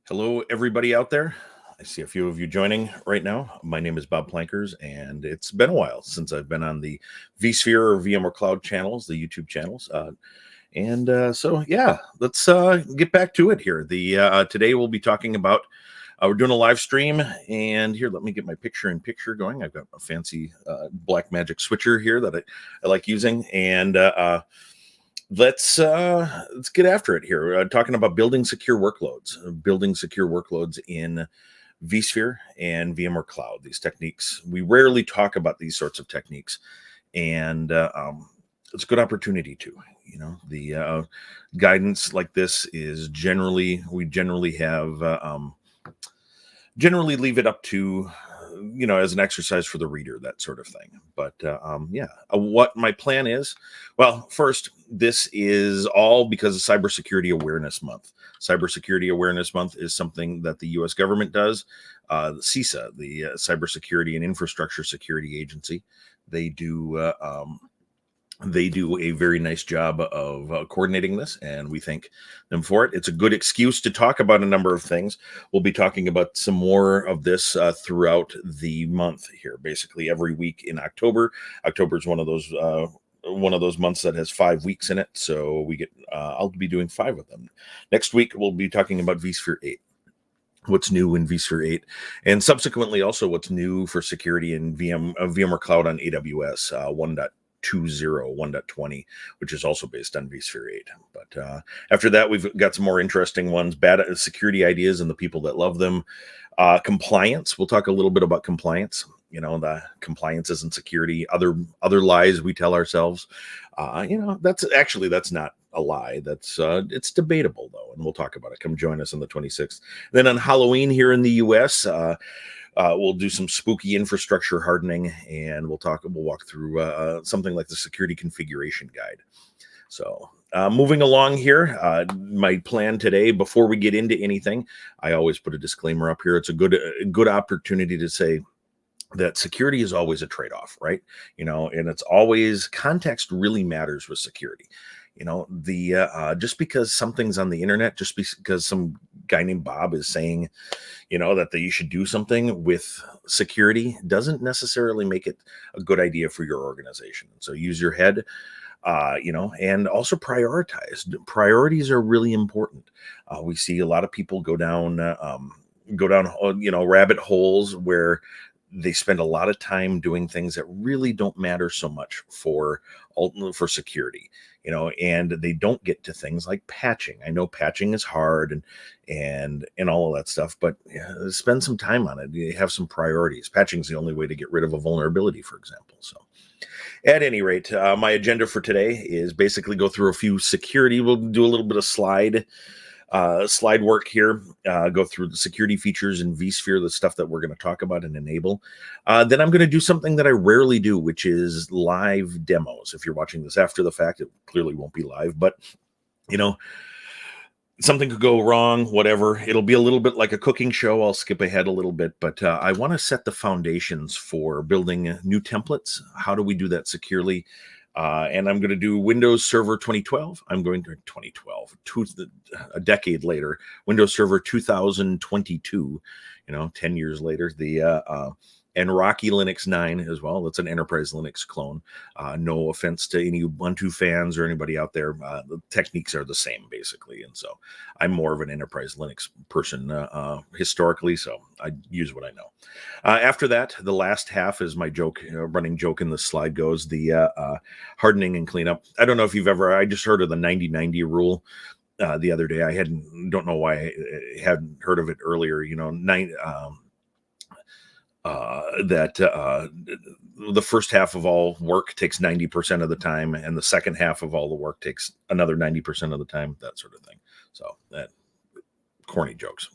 Hello, everybody out there. I see a few of you joining right now. My name is Bob Plankers, and it's been a while since I've been on the vSphere or VMware Cloud channels, the YouTube channels. Yeah, let's get back to it here. Today we'll be talking about. We're doing a live stream, and here, let me get my picture-in-picture going. I've got a fancy black magic switcher here that I like using, and let's get after it here. Talking about building secure workloads, in vSphere and VMware Cloud. These techniques, we rarely talk about these sorts of techniques, and it's a good opportunity to. The guidance like this is generally leave it up to as an exercise for the reader, that sort of thing. But what my plan is, well, first, this is all because of Cybersecurity Awareness Month. Cybersecurity Awareness Month is something that the U.S. government does. The CISA, the Cybersecurity and Infrastructure Security Agency, they do a very nice job of coordinating this, and we thank them for it. It's a good excuse to talk about a number of things. We'll be talking about some more of this throughout the month here, basically every week in October. October is one of those months that has 5 weeks in it, so I'll be doing 5 of them. Next week, we'll be talking about vSphere 8. What's new in vSphere 8, and subsequently also what's new for security in VMware Cloud on AWS 1.20, 1.20, which is also based on vSphere 8. But after that, we've got some more interesting ones, bad security ideas and the people that love them. Compliance, we'll talk a little bit about compliance. The compliance isn't security. Other lies we tell ourselves. That's not a lie. It's debatable though, and we'll talk about it. Come join us on the 26th. Then on Halloween here in the U.S., we'll do some spooky infrastructure hardening, and we'll walk through something like the security configuration guide. So moving along here, my plan today, before we get into anything, I always put a disclaimer up here. It's a good opportunity to say that security is always a trade-off, right? And it's always, context really matters with security. Just because something's on the internet, just because some guy named Bob is saying, that you should do something with security, doesn't necessarily make it a good idea for your organization. So use your head, and also prioritize. Priorities are really important. We see a lot of people go down, rabbit holes where they spend a lot of time doing things that really don't matter so much for security, and they don't get to things like patching. I know patching is hard and all of that stuff, but spend some time on it. You have some priorities. Patching is the only way to get rid of a vulnerability, for example. So at any rate, my agenda for today is basically go through a few security. We'll do a little bit of slide work here, go through the security features in vSphere, the stuff that we're going to talk about and enable. Then I'm going to do something that I rarely do, which is live demos. If you're watching this after the fact, it clearly won't be live, but something could go wrong, whatever. It'll be a little bit like a cooking show. I'll skip ahead a little bit, but I want to set the foundations for building new templates. How do we do that securely? And I'm going to do Windows Server 2012. I'm going to 2012, a decade later, Windows Server 2022, 10 years later, and Rocky Linux 9 as well. That's an enterprise Linux clone. No offense to any Ubuntu fans or anybody out there. The techniques are the same, basically. And so I'm more of an enterprise Linux person historically, so I use what I know. After that, the last half is my running joke in the slide goes, the hardening and cleanup. I don't know if I just heard of the 90-90 rule the other day. Don't know why I hadn't heard of it earlier. The first half of all work takes 90% of the time, and the second half of all the work takes another 90% of the time, that sort of thing. So that corny jokes.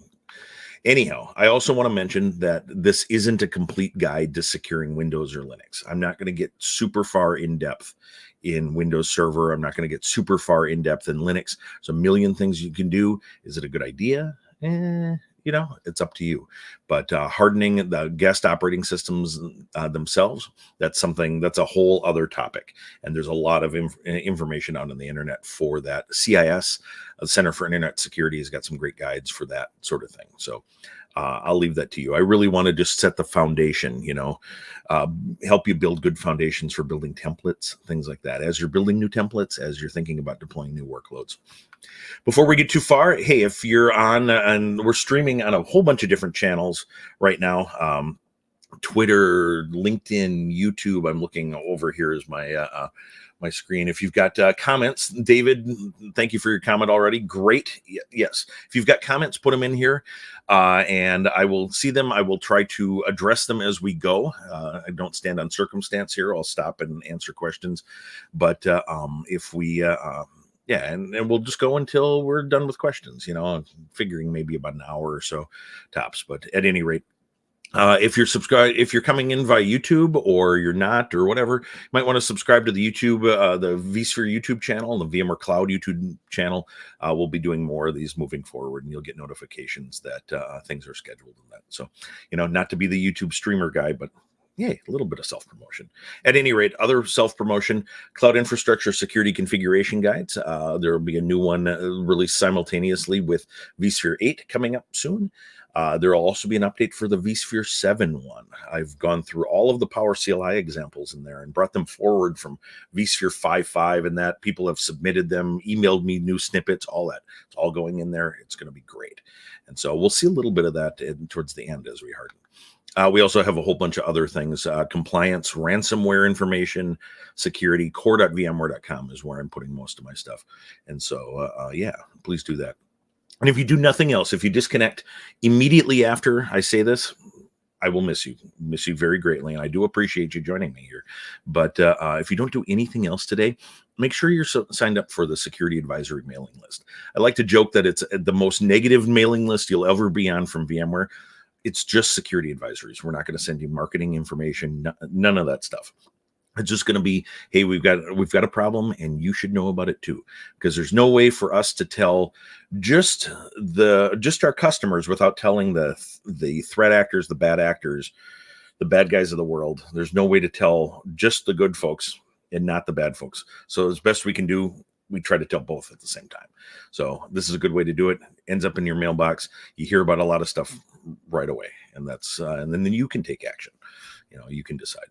Anyhow, I also want to mention that this isn't a complete guide to securing Windows or Linux. I'm not going to get super far in depth in Windows Server. I'm not going to get super far in depth in Linux. There's a million things you can do. Is it a good idea? it's up to you. But hardening the guest operating systems themselves, that's a whole other topic. And there's a lot of information out on the internet for that. CIS, the Center for Internet Security, has got some great guides for that sort of thing. So I'll leave that to you. I really want to just set the foundation, help you build good foundations for building templates, things like that. As you're building new templates, as you're thinking about deploying new workloads. Before we get too far, hey, if you're on, and we're streaming on a whole bunch of different channels right now, Twitter, LinkedIn, YouTube. I'm looking over here is my screen. If you've got comments, David, thank you for your comment already. Great. Yes. If you've got comments, put them in here and I will see them. I will try to address them as we go. I don't stand on circumstance here. I'll stop and answer questions. But if we, and we'll just go until we're done with questions, figuring maybe about an hour or so tops. But at any rate, if you're coming in via YouTube or you're not or whatever, you might want to subscribe to the YouTube, the vSphere YouTube channel and the VMware Cloud YouTube channel. We'll be doing more of these moving forward, and you'll get notifications that things are scheduled and that. So, not to be the YouTube streamer guy, but yay, a little bit of self-promotion. At any rate, other self-promotion, cloud infrastructure security configuration guides. There will be a new one released simultaneously with vSphere 8 coming up soon. There will also be an update for the vSphere 7 one. I've gone through all of the Power CLI examples in there and brought them forward from vSphere 5.5 and that. People have submitted them, emailed me new snippets, all that. It's all going in there. It's going to be great. And so we'll see a little bit of that towards the end as we harden. We also have a whole bunch of other things, compliance, ransomware information, security. core.vmware.com is where I'm putting most of my stuff. And so, please do that. And if you do nothing else, if you disconnect immediately after I say this, I will miss you very greatly. And I do appreciate you joining me here. But if you don't do anything else today, make sure you're signed up for the Security Advisory mailing list. I like to joke that it's the most negative mailing list you'll ever be on from VMware. It's just security advisories. We're not going to send you marketing information, none of that stuff. It's just going to be, hey, we've got a problem and you should know about it too. Because there's no way for us to tell just our customers without telling the threat actors, the bad actors, the bad guys of the world. There's no way to tell just the good folks and not the bad folks. So as best we can do, we try to tell both at the same time. So this is a good way to do it. Ends up in your mailbox. You hear about a lot of stuff right away. And that's, and then you can take action. You can decide.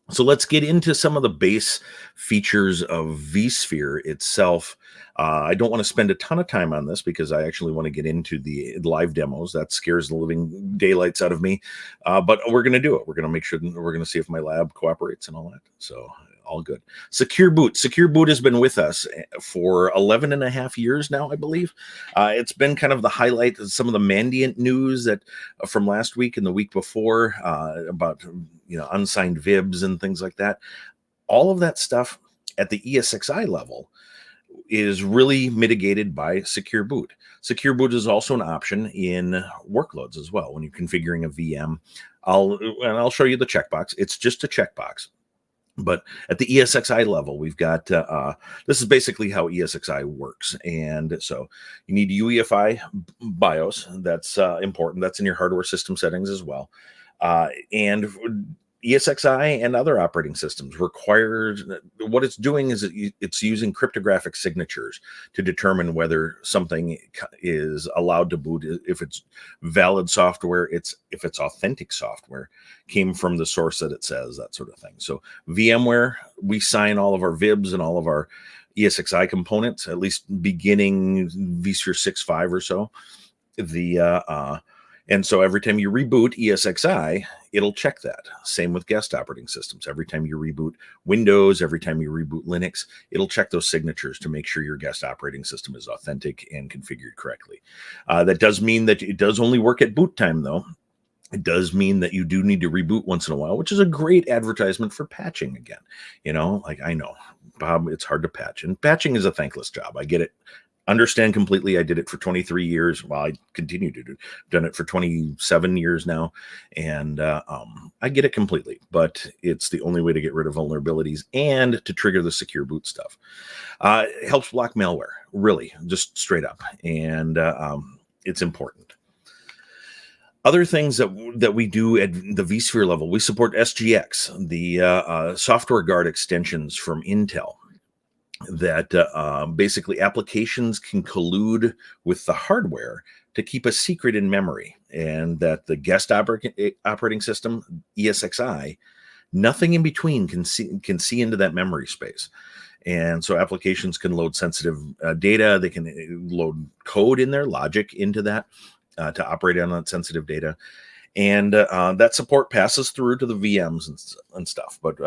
So let's get into some of the base features of vSphere itself. I don't want to spend a ton of time on this because I actually want to get into the live demos. That scares the living daylights out of me. But we're going to do it. We're going to make sure we're going to see if my lab cooperates and all that. So all good. Secure Boot. Secure Boot has been with us for 11 and a half years now, I believe. It's been kind of the highlight of some of the Mandiant news that from last week and the week before about unsigned VIBs and things like that. All of that stuff at the ESXi level is really mitigated by Secure Boot. Secure Boot is also an option in workloads as well. When you're configuring a VM, I'll show you the checkbox. It's just a checkbox. But at the ESXi level, we've got, this is basically how ESXi works. And so you need UEFI BIOS. That's important. That's in your hardware system settings as well. And ESXi and other operating systems require, what it's doing is it's using cryptographic signatures to determine whether something is allowed to boot, if it's valid software, if it's authentic software, came from the source that it says, that sort of thing. So VMware, we sign all of our VIBs and all of our ESXi components, at least beginning vSphere 6.5 or so. And so every time you reboot ESXi, it'll check that. Same with guest operating systems. Every time you reboot Windows, every time you reboot Linux, it'll check those signatures to make sure your guest operating system is authentic and configured correctly. That does mean that it does only work at boot time, though. It does mean that you do need to reboot once in a while, which is a great advertisement for patching again. I know, Bob, it's hard to patch. And patching is a thankless job. I get it. Understand completely. I did it for 23 years. Well, I continue to do. Done it for 27 years now, and I get it completely. But it's the only way to get rid of vulnerabilities and to trigger the Secure Boot stuff. It helps block malware, really, just straight up, and it's important. Other things that we do at the vSphere level, we support SGX, the software guard extensions from Intel, that basically applications can collude with the hardware to keep a secret in memory, and that the guest operating system, ESXi, nothing in between can see into that memory space. And so applications can load sensitive data. They can load code in there, logic into that to operate on that sensitive data. And that support passes through to the VMs and stuff. But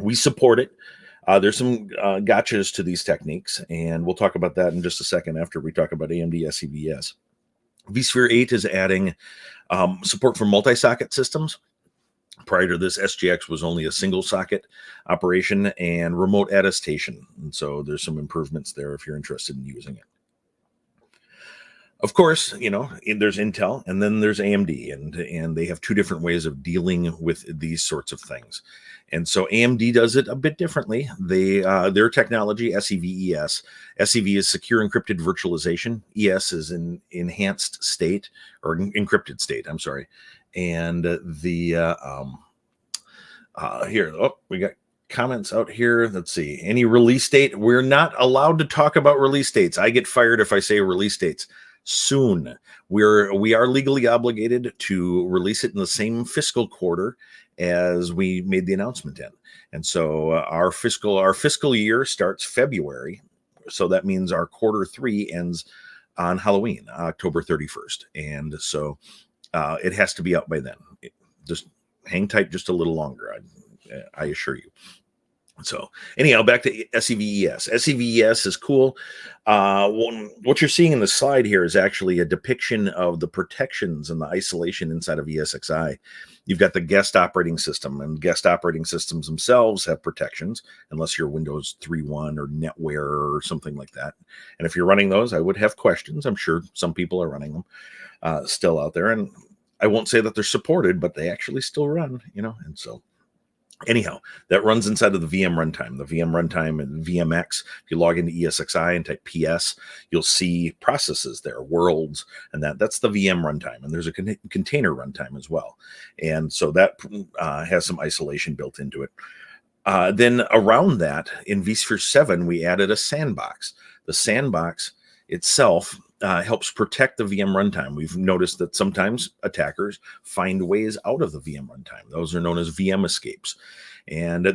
we support it. There's some gotchas to these techniques, and we'll talk about that in just a second after we talk about AMD SEVS. vSphere 8 is adding support for multi-socket systems. Prior to this, SGX was only a single socket operation and remote attestation. And so there's some improvements there if you're interested in using it. Of course, there's Intel and then there's AMD, and they have two different ways of dealing with these sorts of things. And so AMD does it a bit differently. Their technology, SEVES. SEV is secure encrypted virtualization. ES is in enhanced state, or encrypted state, I'm sorry. And we got comments out here. Let's see. Any release date? We're not allowed to talk about release dates. I get fired if I say release dates. Soon. We are legally obligated to release it in the same fiscal quarter as we made the announcement in. And so our fiscal year starts February. So that means our quarter 3 ends on Halloween, October 31st. And so it has to be out by then. Just hang tight just a little longer, I assure you. So anyhow, back to SEVES. SEVES is cool. What you're seeing in the slide here is actually a depiction of the protections and the isolation inside of ESXi. You've got the guest operating system, and guest operating systems themselves have protections, unless you're Windows 3.1 or NetWare or something like that. And if you're running those, I would have questions. I'm sure some people are running them still out there. And I won't say that they're supported, but they actually still run, and so anyhow, that runs inside of the VM runtime. The VM runtime and VMX, if you log into ESXi and type PS, you'll see processes there, worlds, and that's the VM runtime. And there's a container runtime as well. And so that has some isolation built into it. Then around that, in vSphere 7, we added a sandbox. The sandbox itself helps protect the VM runtime. We've noticed that sometimes attackers find ways out of the VM runtime. Those are known as VM escapes. And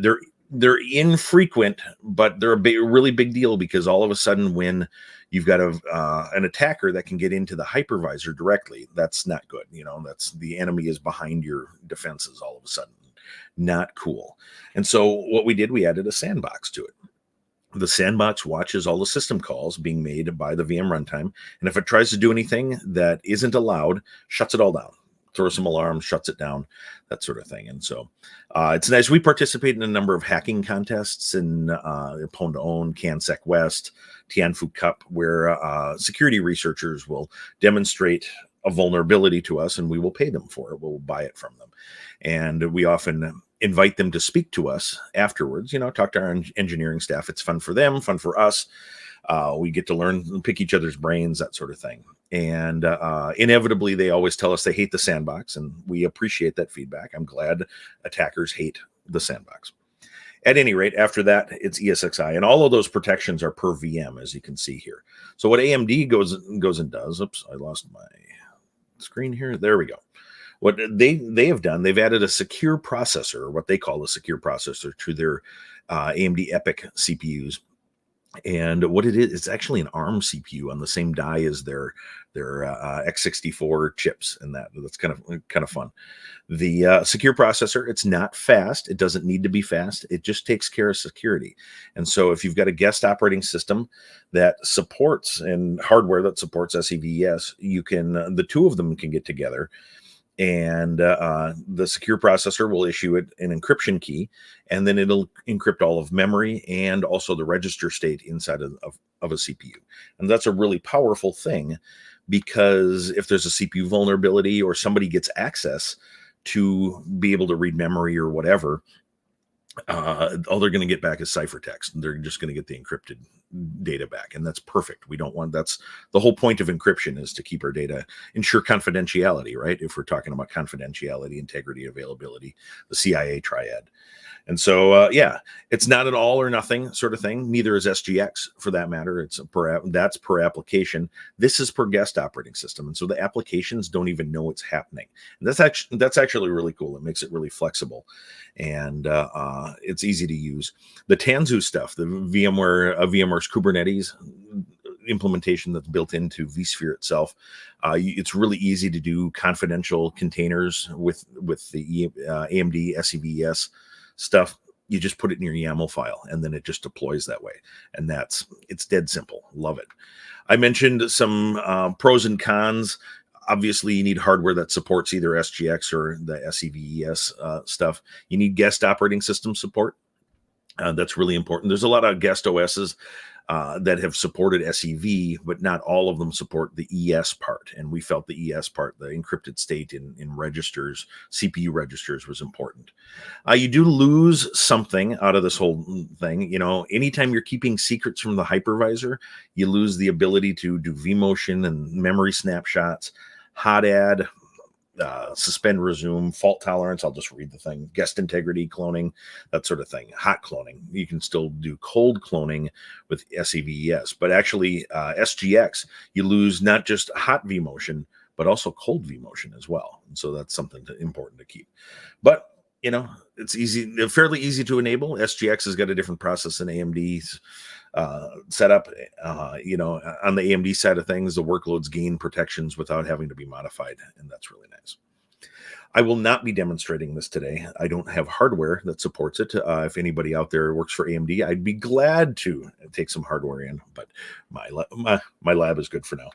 they're infrequent, but they're a really big deal, because all of a sudden when you've got an attacker that can get into the hypervisor directly, that's not good. That's the enemy is behind your defenses all of a sudden. Not cool. And so what we did, we added a sandbox to it. The sandbox watches all the system calls being made by the VM runtime. And if it tries to do anything that isn't allowed, shuts it all down, throws some alarms, shuts it down, that sort of thing. And so it's nice. We participate in a number of hacking contests in Pwn to Own, CanSec West, Tianfu Cup, where security researchers will demonstrate a vulnerability to us, and we will pay them for it. We'll buy it from them. And we often invite them to speak to us afterwards, talk to our engineering staff. It's fun for them, fun for us. We get to learn and pick each other's brains, that sort of thing. And inevitably, they always tell us they hate the sandbox, and we appreciate that feedback. I'm glad attackers hate the sandbox. At any rate, after that, it's ESXi, and all of those protections are per VM, as you can see here. So what AMD goes and does, oops, I lost my screen here. There we go. What they have done, they've added a secure processor, or what they call a secure processor, to their AMD EPYC CPUs. And what it is, it's actually an ARM CPU on the same die as their x64 chips, and that's kind of fun. The secure processor, it's not fast. It doesn't need to be fast. It just takes care of security. And so if you've got a guest operating system that supports, and hardware that supports SEVES, the two of them can get together. And the secure processor will issue it an encryption key, and then it'll encrypt all of memory and also the register state inside of a CPU. And that's a really powerful thing, because if there's a CPU vulnerability or somebody gets access to be able to read memory or whatever, all they're going to get back is ciphertext. And they're just going to get the encrypted data back, and that's perfect. We don't want that's the whole point of encryption is to keep our data, ensure confidentiality, right? If we're talking about confidentiality, integrity, availability, the CIA triad. And so, yeah, it's not an all or nothing sort of thing. Neither is SGX for that matter. It's that's per application. This is per guest operating system, and so the applications don't even know it's happening. And that's actually really cool. It makes it really flexible, and it's easy to use. The Tanzu stuff, the VMware's Kubernetes implementation that's built into vSphere itself. It's really easy to do confidential containers with the AMD SEVES stuff. You just put it in your YAML file and then it just deploys that way. And it's dead simple. Love it. I mentioned some pros and cons. Obviously, you need hardware that supports either SGX or the SEVES stuff. You need guest operating system support. That's really important. There's a lot of guest OSs that have supported SEV, but not all of them support the ES part. And we felt the ES part, the encrypted state in registers, CPU registers, was important. You do lose something out of this whole thing. Anytime you're keeping secrets from the hypervisor, you lose the ability to do vMotion and memory snapshots, hot add, suspend, resume, fault tolerance. I'll just read the thing. Guest integrity cloning, that sort of thing. Hot cloning. You can still do cold cloning with SEVES, but actually SGX, you lose not just hot vMotion, but also cold vMotion as well. And so that's something important to keep. But it's fairly easy to enable. SGX has got a different process than AMD's setup. On the AMD side of things, the workloads gain protections without having to be modified, and that's really nice. I will not be demonstrating this today. I don't have hardware that supports it. If anybody out there works for AMD, I'd be glad to take some hardware in, but my lab is good for now.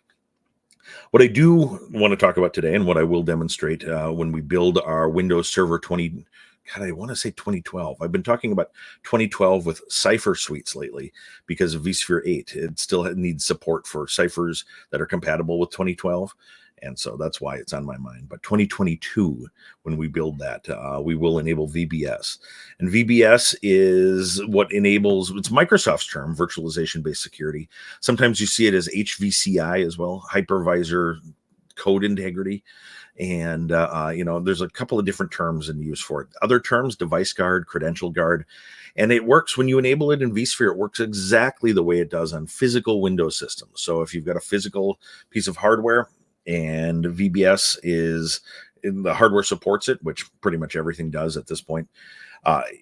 What I do want to talk about today, and what I will demonstrate when we build our Windows Server 20, God, I want to say 2012. I've been talking about 2012 with Cypher suites lately because of vSphere 8. It still needs support for ciphers that are compatible with 2012. And so that's why it's on my mind. But 2022, when we build that, we will enable VBS. And VBS is what enables, it's Microsoft's term, virtualization-based security. Sometimes you see it as HVCI as well, Hypervisor code integrity. And, there's a couple of different terms in use for it. Other terms, device guard, credential guard. And it works when you enable it in vSphere. It works exactly the way it does on physical Windows systems. So if you've got a physical piece of hardware, and VBS the hardware supports it, which pretty much everything does at this point.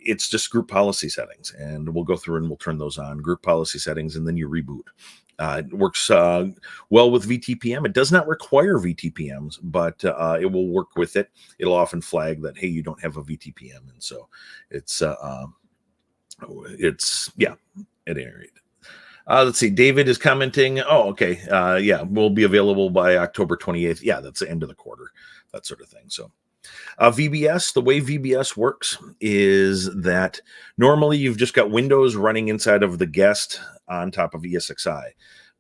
It's just group policy settings, and we'll go through and we'll turn those on, group policy settings, and then you reboot. It works well with VTPM. It does not require VTPMs, but it will work with it. It'll often flag that, hey, you don't have a VTPM, and so it's yeah, at any rate. Let's see. David is commenting. Oh, okay. Yeah, we'll be available by October 28th. Yeah, that's the end of the quarter, that sort of thing. So VBS, the way VBS works is that normally you've just got Windows running inside of the guest on top of ESXi,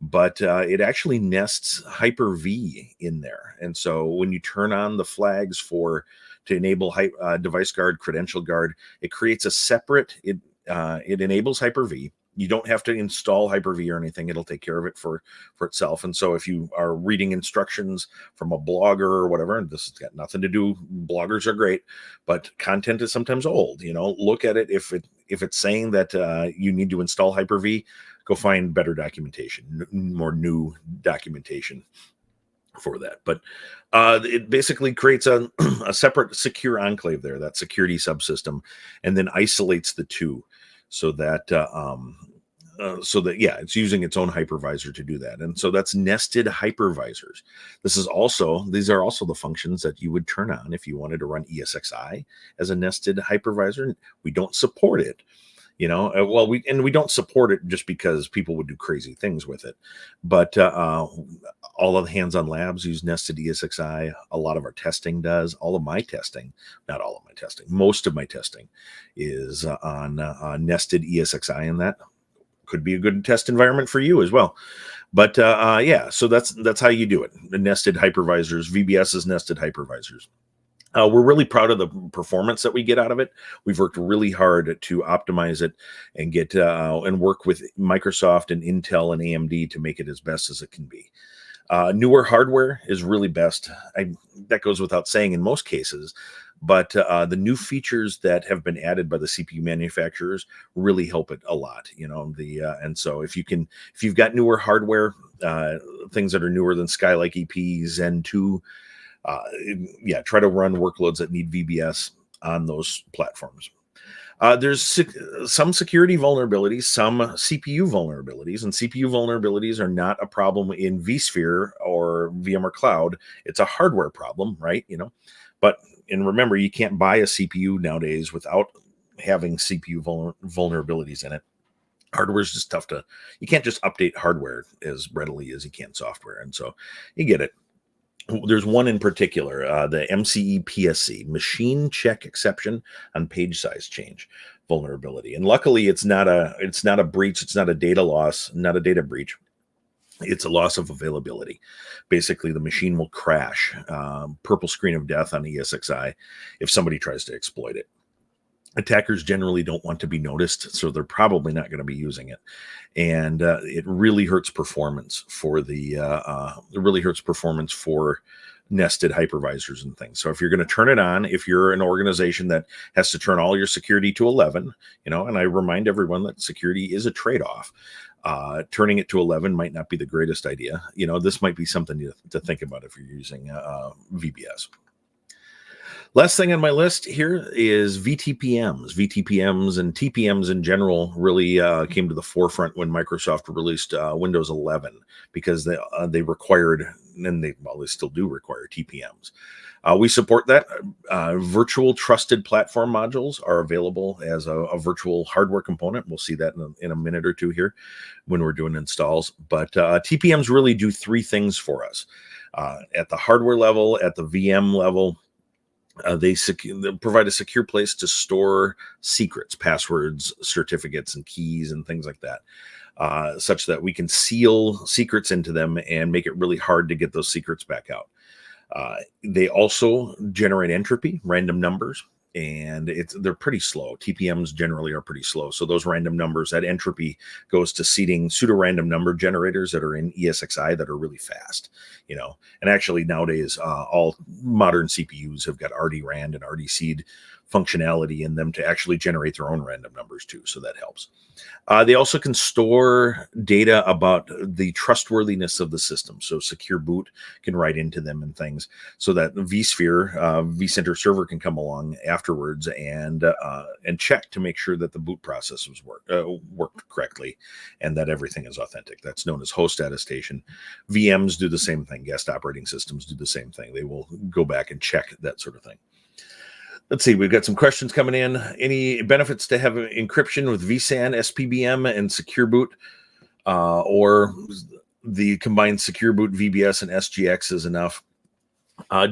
but it actually nests Hyper-V in there. And so when you turn on the flags to enable device guard, credential guard, it creates a separate, it enables Hyper-V. You don't have to install Hyper-V or anything. It'll take care of it for itself. And so if you are reading instructions from a blogger or whatever, and this has got nothing to do, bloggers are great, but content is sometimes old. Look at it. If it's saying that you need to install Hyper-V, go find better documentation, more new documentation for that. But it basically creates a separate secure enclave there, that security subsystem, and then isolates the two. So that it's using its own hypervisor to do that. And so that's nested hypervisors. These are also the functions that you would turn on if you wanted to run ESXi as a nested hypervisor. We don't support it, we don't support it just because people would do crazy things with it. But all of the hands-on labs use nested ESXi. A lot of our testing does. Not all of my testing, most of my testing is on nested ESXi, and that could be a good test environment for you as well. But so that's how you do it. The nested hypervisors, VBS is nested hypervisors. We're really proud of the performance that we get out of it. We've worked really hard to optimize it and get and work with Microsoft and Intel and AMD to make it as best as it can be. Newer hardware is really best. That goes without saying in most cases, but the new features that have been added by the CPU manufacturers really help it a lot. And so if you've got newer hardware, things that are newer than Skylake EP, Zen 2, try to run workloads that need VBS on those platforms. There's some security vulnerabilities, some CPU vulnerabilities, and CPU vulnerabilities are not a problem in vSphere or VMware Cloud. It's a hardware problem, right? And remember, you can't buy a CPU nowadays without having CPU vulnerabilities in it. Hardware is just you can't just update hardware as readily as you can software. And so you get it. There's one in particular, the MCE PSC, machine check exception on page size change vulnerability. And luckily it's not a breach, it's not a data loss, not a data breach. It's a loss of availability. Basically, the machine will crash, purple screen of death on ESXi if somebody tries to exploit it. Attackers generally don't want to be noticed, so they're probably not going to be using it, and it really hurts performance for nested hypervisors and things. So if you're going to turn it on, if you're an organization that has to turn all your security to 11, and I remind everyone that security is a trade-off. Turning it to 11 might not be the greatest idea. This might be something to think about if you're using VBS. Last thing on my list here is VTPMs. VTPMs and TPMs in general really came to the forefront when Microsoft released Windows 11 because they required, and they still do require TPMs. We support that. Virtual trusted platform modules are available as a virtual hardware component. We'll see that in a minute or two here when we're doing installs. But TPMs really do three things for us. At the hardware level, at the VM level, they provide a secure place to store secrets, passwords, certificates, and keys, and things like that, such that we can seal secrets into them and make it really hard to get those secrets back out. They also generate entropy, random numbers, and they're pretty slow. TPMs generally are pretty slow. So those random numbers, that entropy goes to seeding pseudo-random number generators that are in ESXi that are really fast, And actually nowadays, all modern CPUs have got RDRAND and RDSeed functionality in them to actually generate their own random numbers too. So that helps. They also can store data about the trustworthiness of the system. So Secure Boot can write into them and things so that vSphere, vCenter server can come along afterwards and check to make sure that the boot process was worked correctly and that everything is authentic. That's known as host attestation. VMs do the same thing. Guest operating systems do the same thing. They will go back and check that sort of thing. Let's see, we've got some questions coming in. Any benefits to have encryption with vSAN, SPBM, and Secure Boot, or the combined Secure Boot, VBS, and SGX is enough?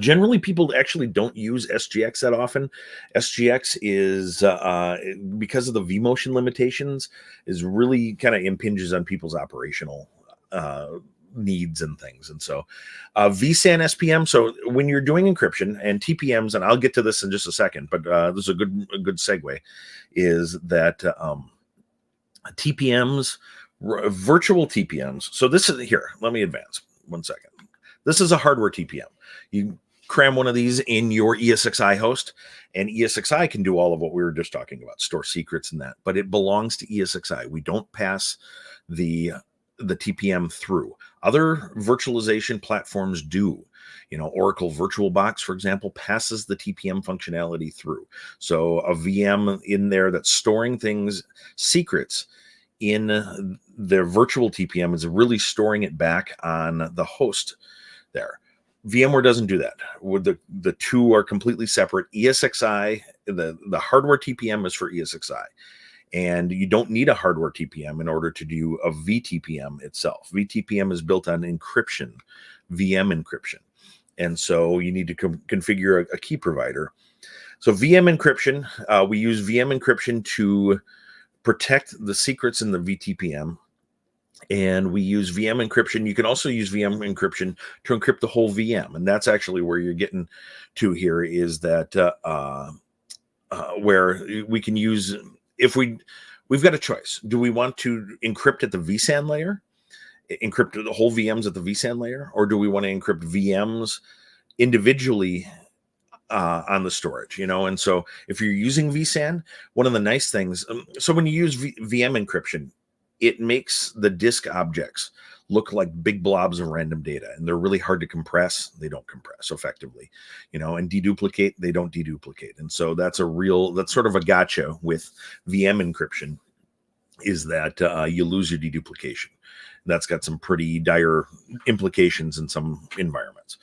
Generally, people actually don't use SGX that often. SGX is, because of the vMotion limitations, is really kind of impinges on people's operational needs and things. And so vSAN SPM, so when you're doing encryption and TPMs, and I'll get to this in just a second, but this is a good segue, is that TPMs, virtual TPMs. So this is here, let me advance 1 second. This is a hardware TPM. You cram one of these in your ESXi host, and ESXi can do all of what we were just talking about, store secrets and that, but it belongs to ESXi. We don't pass the TPM through. Other virtualization platforms do. Oracle VirtualBox, for example, passes the TPM functionality through. So a VM in there that's storing things, secrets in their virtual TPM is really storing it back on the host there. VMware doesn't do that. The two are completely separate. ESXi, the hardware TPM is for ESXi. And you don't need a hardware TPM in order to do a VTPM itself. VTPM is built on encryption, VM encryption. And so you need to configure a key provider. So VM encryption, we use VM encryption to protect the secrets in the VTPM. and we use VM encryption. You can also use VM encryption to encrypt the whole VM, and that's actually where you're getting to here. Is that where we can use if we've got a choice. Do we want to encrypt at the vSAN layer, encrypt the whole VMs at the vSAN layer, or do we want to encrypt VMs individually on the storage? And so if you're using vSAN, one of the nice things, so when you use VM encryption, it makes the disk objects look like big blobs of random data, and they're really hard to compress. They don't compress effectively, and deduplicate. They don't deduplicate. And so that's sort of a gotcha with VM encryption, is that you lose your deduplication. That's got some pretty dire implications in some environments.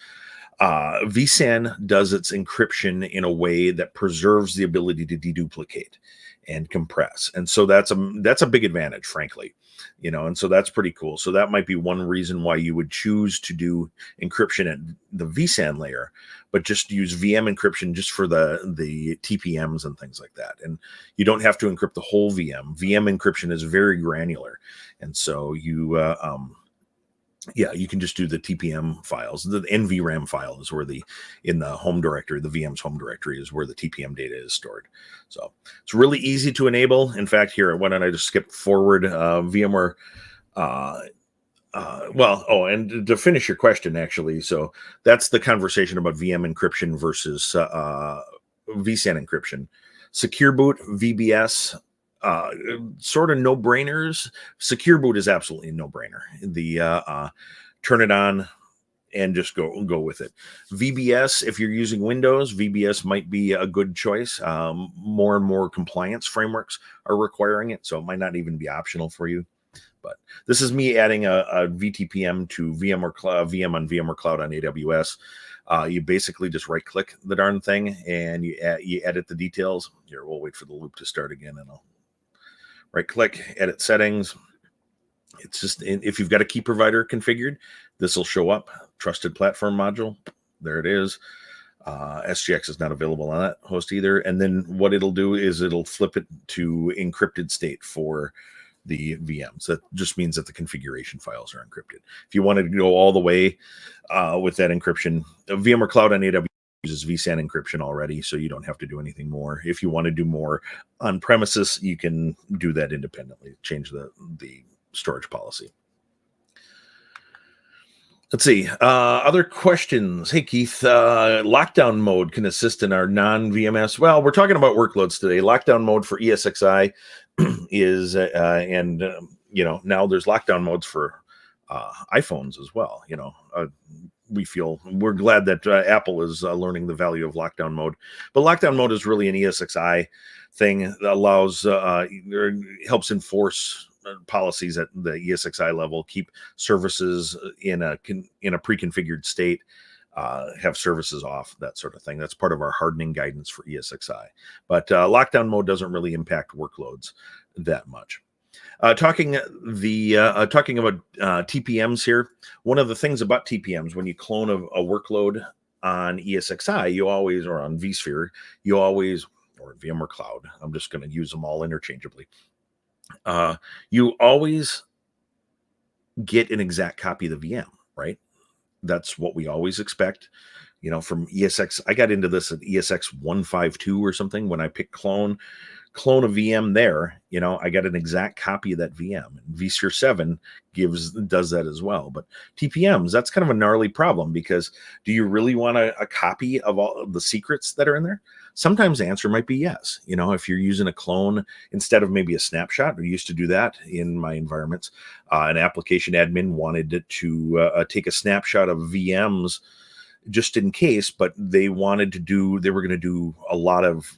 vSAN does its encryption in a way that preserves the ability to deduplicate and compress, and so that's a big advantage, frankly, and so that's pretty cool. So that might be one reason why you would choose to do encryption at the vSAN layer, but just use VM encryption just for the TPMs and things like that, and you don't have to encrypt the whole VM. VM encryption is very granular, and so you can just do the TPM files. The NVRAM file is where in the home directory, the VM's home directory, is where the TPM data is stored. So it's really easy to enable. In fact, here, why don't I just skip forward? VMware. And to finish your question, actually, so that's the conversation about VM encryption versus vSAN encryption. Secure boot, VBS. Sort of no-brainers. Secure boot is absolutely a no-brainer. The turn it on and just go with it. VBS, if you're using Windows, VBS might be a good choice. More and more compliance frameworks are requiring it, so it might not even be optional for you. But this is me adding a VTPM to VMware Cloud, VM on VMware Cloud on AWS. You basically just right-click the darn thing and you edit the details. Here, we'll wait for the loop to start again, and I'll right-click, edit settings. It's just, if you've got a key provider configured, this will show up. Trusted platform module. There it is. SGX is not available on that host either. And then what it'll do is it'll flip it to encrypted state for the VMs. That just means that the configuration files are encrypted. If you wanted to go all the way with that encryption, VMware Cloud on AWS uses vSAN encryption already, so you don't have to do anything more. If you want to do more on premises, you can do that independently. Change the storage policy. Let's see. Other questions. Hey, Keith, lockdown mode can assist in our non-VMS. Well, we're talking about workloads today. Lockdown mode for ESXi is, now there's lockdown modes for iPhones as well. We're glad that Apple is learning the value of lockdown mode. But lockdown mode is really an ESXi thing that allows, helps enforce policies at the ESXi level, keep services in a pre-configured state, have services off, that sort of thing. That's part of our hardening guidance for ESXi. But lockdown mode doesn't really impact workloads that much. Talking about TPMs here, one of the things about TPMs, when you clone a workload on ESXi, or on vSphere, or VMware Cloud, I'm just going to use them all interchangeably. You always get an exact copy of the VM, right? That's what we always expect. From ESX, I got into this at ESX 152 or something. When I picked clone a VM there, I got an exact copy of that VM. And vSphere 7 does that as well. But TPMs, that's kind of a gnarly problem, because do you really want a copy of all of the secrets that are in there? Sometimes the answer might be yes. If you're using a clone instead of maybe a snapshot, we used to do that in my environments. An application admin wanted to take a snapshot of VMs just in case, but they were going to do a lot of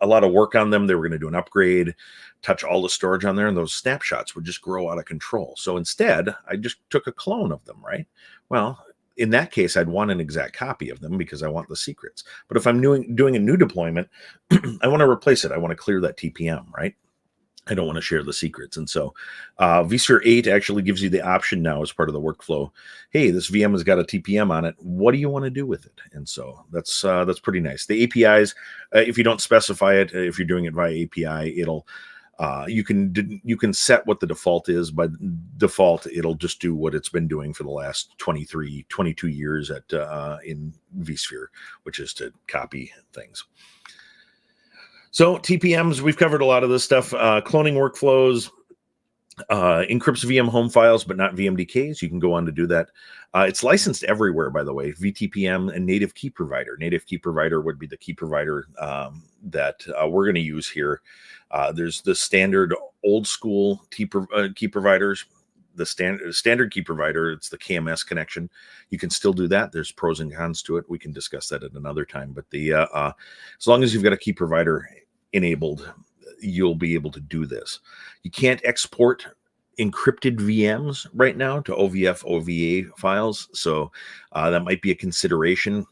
work on them. They were going to do an upgrade, touch all the storage on there, and those snapshots would just grow out of control. So instead, I just took a clone of them, right? Well, in that case, I'd want an exact copy of them because I want the secrets. But if I'm doing a new deployment, I want to replace it. I want to clear that TPM, right? I don't want to share the secrets. And so vSphere 8 actually gives you the option now as part of the workflow. Hey, this VM has got a TPM on it. What do you want to do with it? And so that's pretty nice. The APIs, if you don't specify it, if you're doing it via API, it'll You can set what the default is. By default, it'll just do what it's been doing for the last 22 years at in vSphere, which is to copy things. So TPMs, we've covered a lot of this stuff. Cloning workflows, encrypts VM home files, but not VMDKs. You can go on to do that. It's licensed everywhere, by the way, VTPM and native key provider. Native key provider would be the key provider that we're going to use here. There's the standard old school key providers, the standard key provider. It's the KMS connection. You can still do that. There's pros and cons to it. We can discuss that at another time. But the as long as you've got a key provider enabled, you'll be able to do this. You can't export encrypted VMs right now to OVF, OVA files. So that might be a consideration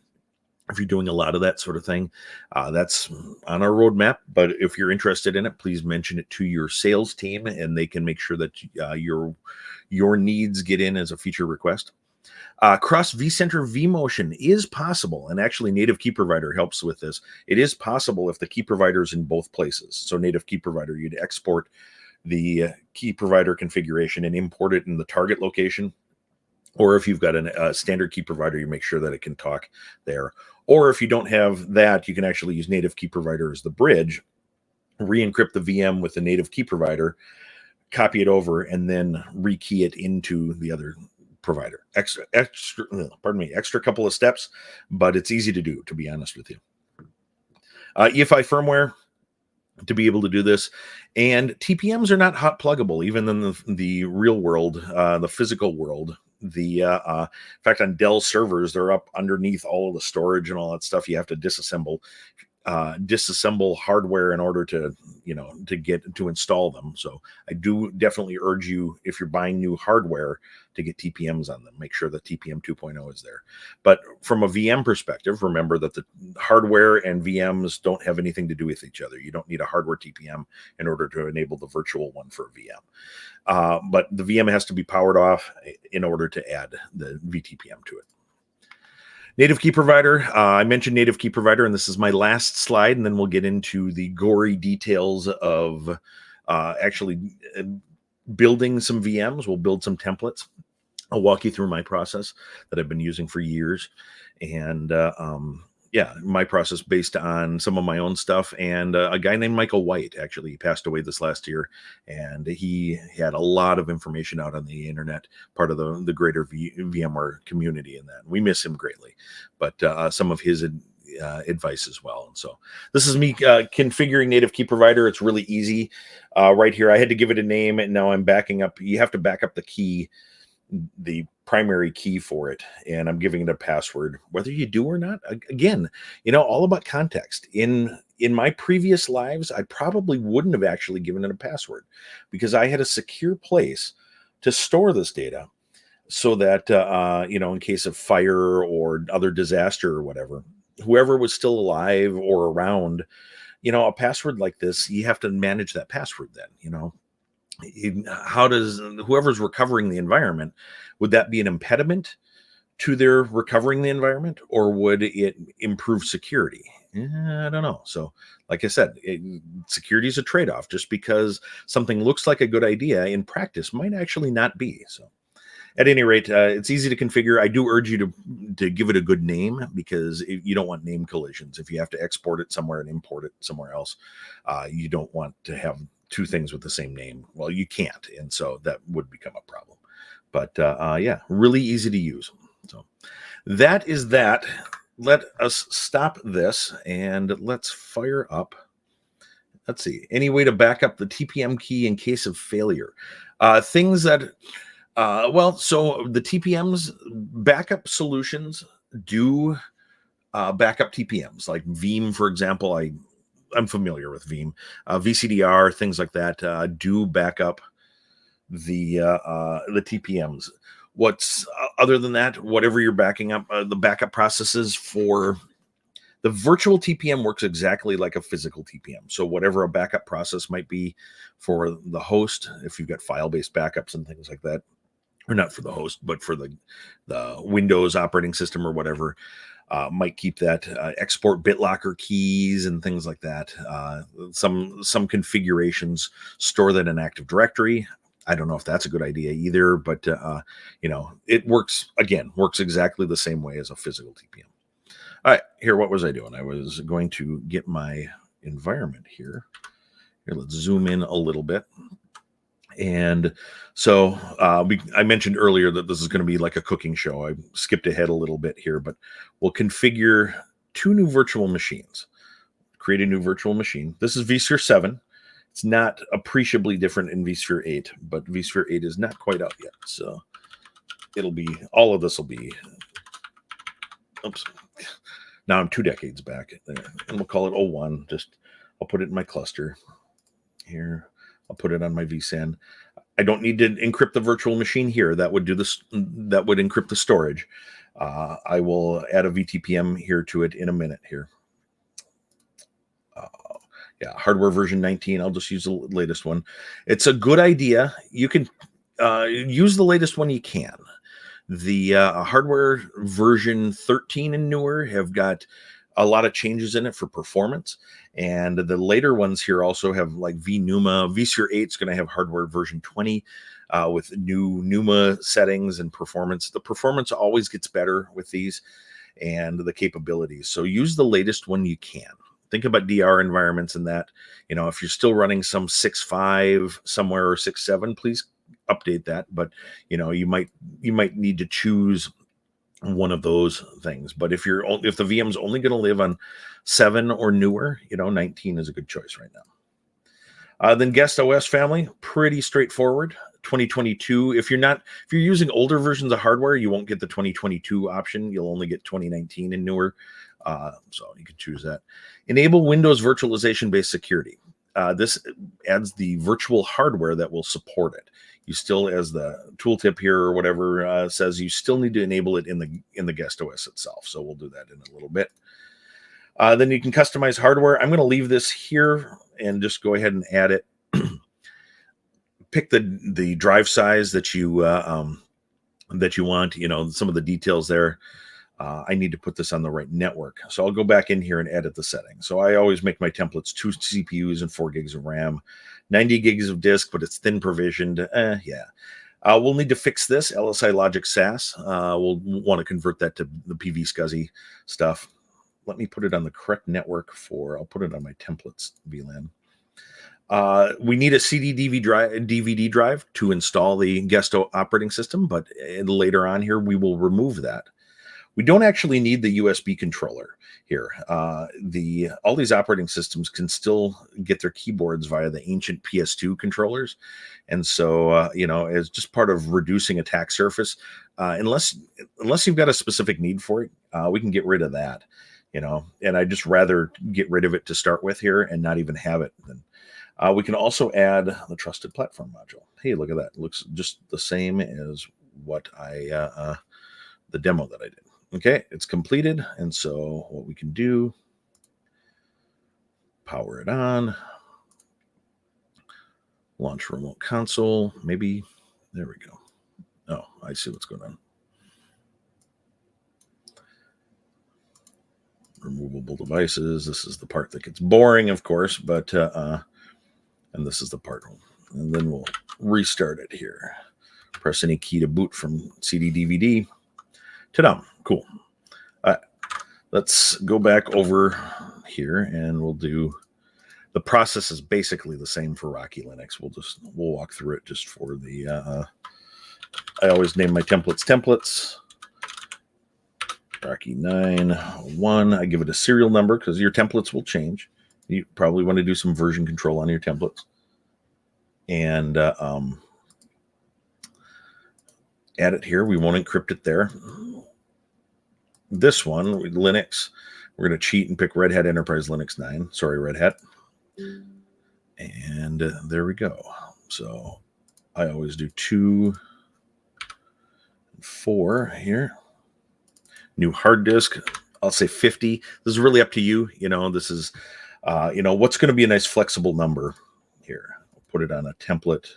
if you're doing a lot of that sort of thing. That's on our roadmap. But if you're interested in it, please mention it to your sales team, and they can make sure that your needs get in as a feature request. Cross vCenter vMotion is possible, and actually native key provider helps with this. It is possible if the key provider is in both places. So native key provider, you'd export the key provider configuration and import it in the target location. Or if you've got a standard key provider, you make sure that it can talk there. Or if you don't have that, you can actually use native key provider as the bridge, re-encrypt the VM with the native key provider, copy it over, and then rekey it into the other provider. Extra couple of steps, but it's easy to do, to be honest with you. EFI firmware to be able to do this, and TPMs are not hot pluggable, even in the real world, the physical world. In fact, on Dell servers, they're up underneath all of the storage and all that stuff. You have to disassemble hardware in order to get to install them. So I do definitely urge you, if you're buying new hardware, to get TPMs on them. Make sure that TPM 2.0 is there. But from a VM perspective, remember that the hardware and VMs don't have anything to do with each other. You don't need a hardware TPM in order to enable the virtual one for a VM. But the VM has to be powered off in order to add the VTPM to it. Native key provider, I mentioned native key provider, and this is my last slide, and then we'll get into the gory details of actually building some VMs. We'll build some templates. I'll walk you through my process that I've been using for years, and my process based on some of my own stuff. And a guy named Michael White, actually, he passed away this last year, and he had a lot of information out on the internet, part of the greater VMware community, and that we miss him greatly, but some of his advice as well. And so this is me configuring native key provider. It's really easy right here. I had to give it a name, and now I'm backing up. You have to back up the key, the primary key for it, and I'm giving it a password, whether you do or not. Again, all about context. In my previous lives, I probably wouldn't have actually given it a password, because I had a secure place to store this data, so that in case of fire or other disaster or whatever, whoever was still alive or around, a password like this, you have to manage that password then. How does whoever's recovering the environment, would that be an impediment to their recovering the environment, or would it improve security? I don't know. So like I said, security is a trade-off. Just because something looks like a good idea, in practice might actually not be. So at any rate, it's easy to configure. I do urge you to give it a good name, because you don't want name collisions. If you have to export it somewhere and import it somewhere else, you don't want to have two things with the same name. Well, you can't, and so that would become a problem. But really easy to use. So that is that. Let us stop this and let's fire up. Let's see, any way to back up the TPM key in case of failure. Things that, so the TPMs backup solutions do backup TPMs, like Veeam, for example. I'm familiar with Veeam, VCDR, things like that do back up the TPMs. What's other than that, whatever you're backing up, the backup processes for the virtual TPM works exactly like a physical TPM. So whatever a backup process might be for the host, if you've got file-based backups and things like that, or not for the host, but for the Windows operating system or whatever, Might keep that export BitLocker keys and things like that. Some configurations store that in Active Directory. I don't know if that's a good idea either, but it works exactly the same way as a physical TPM. All right, here, what was I doing? I was going to get my environment here. Here, let's zoom in a little bit. And so I mentioned earlier that this is going to be like a cooking show. I skipped ahead a little bit here, but we'll configure 2 new virtual machines. Create a new virtual machine. This is vSphere 7. It's not appreciably different in vSphere 8, but vSphere 8 is not quite out yet. So all of this will be, oops. Now I'm 2 decades back there, and we'll call it 01. I'll put it in my cluster here. I'll put it on my vSAN. I don't need to encrypt the virtual machine here. That would do this. That would encrypt the storage. I will add a VTPM here to it in a minute here. Hardware version 19. I'll just use the latest one. It's a good idea. You can use the latest one you can. The hardware version 13 and newer have got a lot of changes in it for performance, and the later ones here also have like vNuma. vSphere 8 is going to have hardware version 20 with new NUMA settings and performance. The performance always gets better with these and the capabilities. So use the latest one you can. Think about DR environments and that. If you're still running some 6.5 somewhere or 6.7, please update that. But you might need to choose one of those things. But if the VM's only going to live on 7 or newer, 19 is a good choice right now. Then guest OS family, pretty straightforward. 2022. If you're using older versions of hardware, you won't get the 2022 option. You'll only get 2019 and newer. So you can choose that. Enable Windows virtualization-based security. This adds the virtual hardware that will support it. You still, as the tooltip here or whatever says, you still need to enable it in the guest OS itself. So we'll do that in a little bit. Then you can customize hardware. I'm going to leave this here and just go ahead and add it. Pick the drive size that you want. Some of the details there. I need to put this on the right network. So I'll go back in here and edit the settings. So I always make my templates 2 CPUs and 4 gigs of RAM, 90 gigs of disk, but it's thin provisioned. We'll need to fix this LSI Logic SAS. We'll want to convert that to the PV SCSI stuff. Let me put it on the correct network I'll put it on my templates VLAN. We need a DVD drive to install the guest operating system, but later on here, we will remove that. We don't actually need the USB controller here. All these operating systems can still get their keyboards via the ancient PS2 controllers. And so, as just part of reducing attack surface, unless you've got a specific need for it, we can get rid of that, and I just rather get rid of it to start with here and not even have it. Then we can also add the trusted platform module. Hey, look at that. It looks just the same as what the demo that I did. Okay, it's completed. And so what we can do, power it on, launch remote console, maybe, there we go. Oh, I see what's going on. Removable devices. This is the part that gets boring, of course, but, and this is the part, and then we'll restart it here. Press any key to boot from CD DVD. Ta-da, cool. Let's go back over here and we'll do, the process is basically the same for Rocky Linux. We'll walk through it just for the, I always name my templates. Rocky 9.1, I give it a serial number because your templates will change. You probably want to do some version control on your templates. And add it here. We won't encrypt it there. This one, Linux, we're going to cheat and pick Red Hat Enterprise Linux 9. Sorry, Red Hat. And there we go. So I always do 2 and 4 here. New hard disk, I'll say 50. This is really up to you. This is, what's going to be a nice flexible number here. I'll put it on a template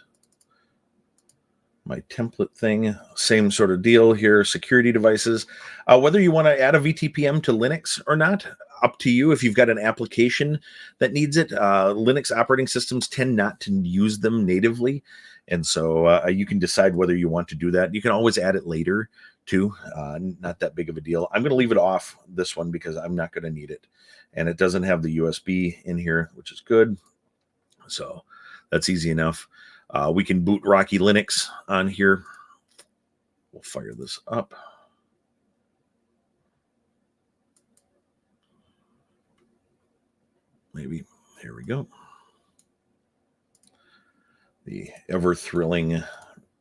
my template thing, same sort of deal here. Security devices, whether you want to add a VTPM to Linux or not, up to you. If you've got an application that needs it, Linux operating systems tend not to use them natively. And so you can decide whether you want to do that. You can always add it later too. Not that big of a deal. I'm going to leave it off this one because I'm not going to need it. And it doesn't have the USB in here, which is good. So that's easy enough. We can boot Rocky Linux on here. We'll fire this up. Maybe. Here we go. The ever thrilling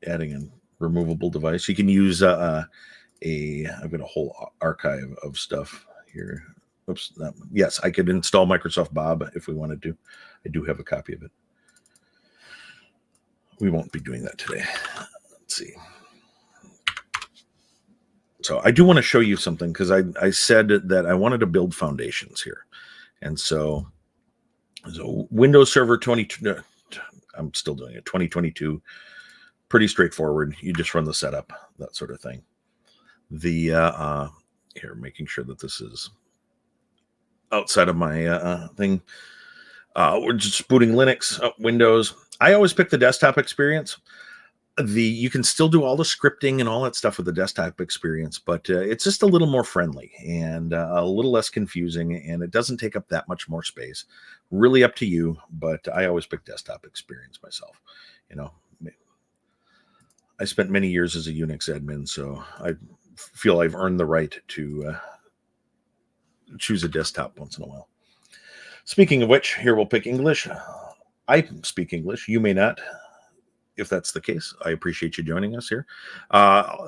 adding a removable device. You can use I've got a whole archive of stuff here. Oops. Yes, I could install Microsoft Bob if we wanted to. I do have a copy of it. We won't be doing that today. Let's see. So I do want to show you something because I said that I wanted to build foundations here. And so Windows Server 20, I'm still doing it, 2022. Pretty straightforward. You just run the setup, that sort of thing. The here, making sure that this is outside of my thing. We're just booting Linux, Windows. I always pick the desktop experience. You can still do all the scripting and all that stuff with the desktop experience, but it's just a little more friendly and a little less confusing, and it doesn't take up that much more space. Really up to you, but I always pick desktop experience myself. You know, I spent many years as a Unix admin, so I feel I've earned the right to choose a desktop once in a while. Speaking of which, here we'll pick English. I speak English. You may not. If that's the case, I appreciate you joining us here.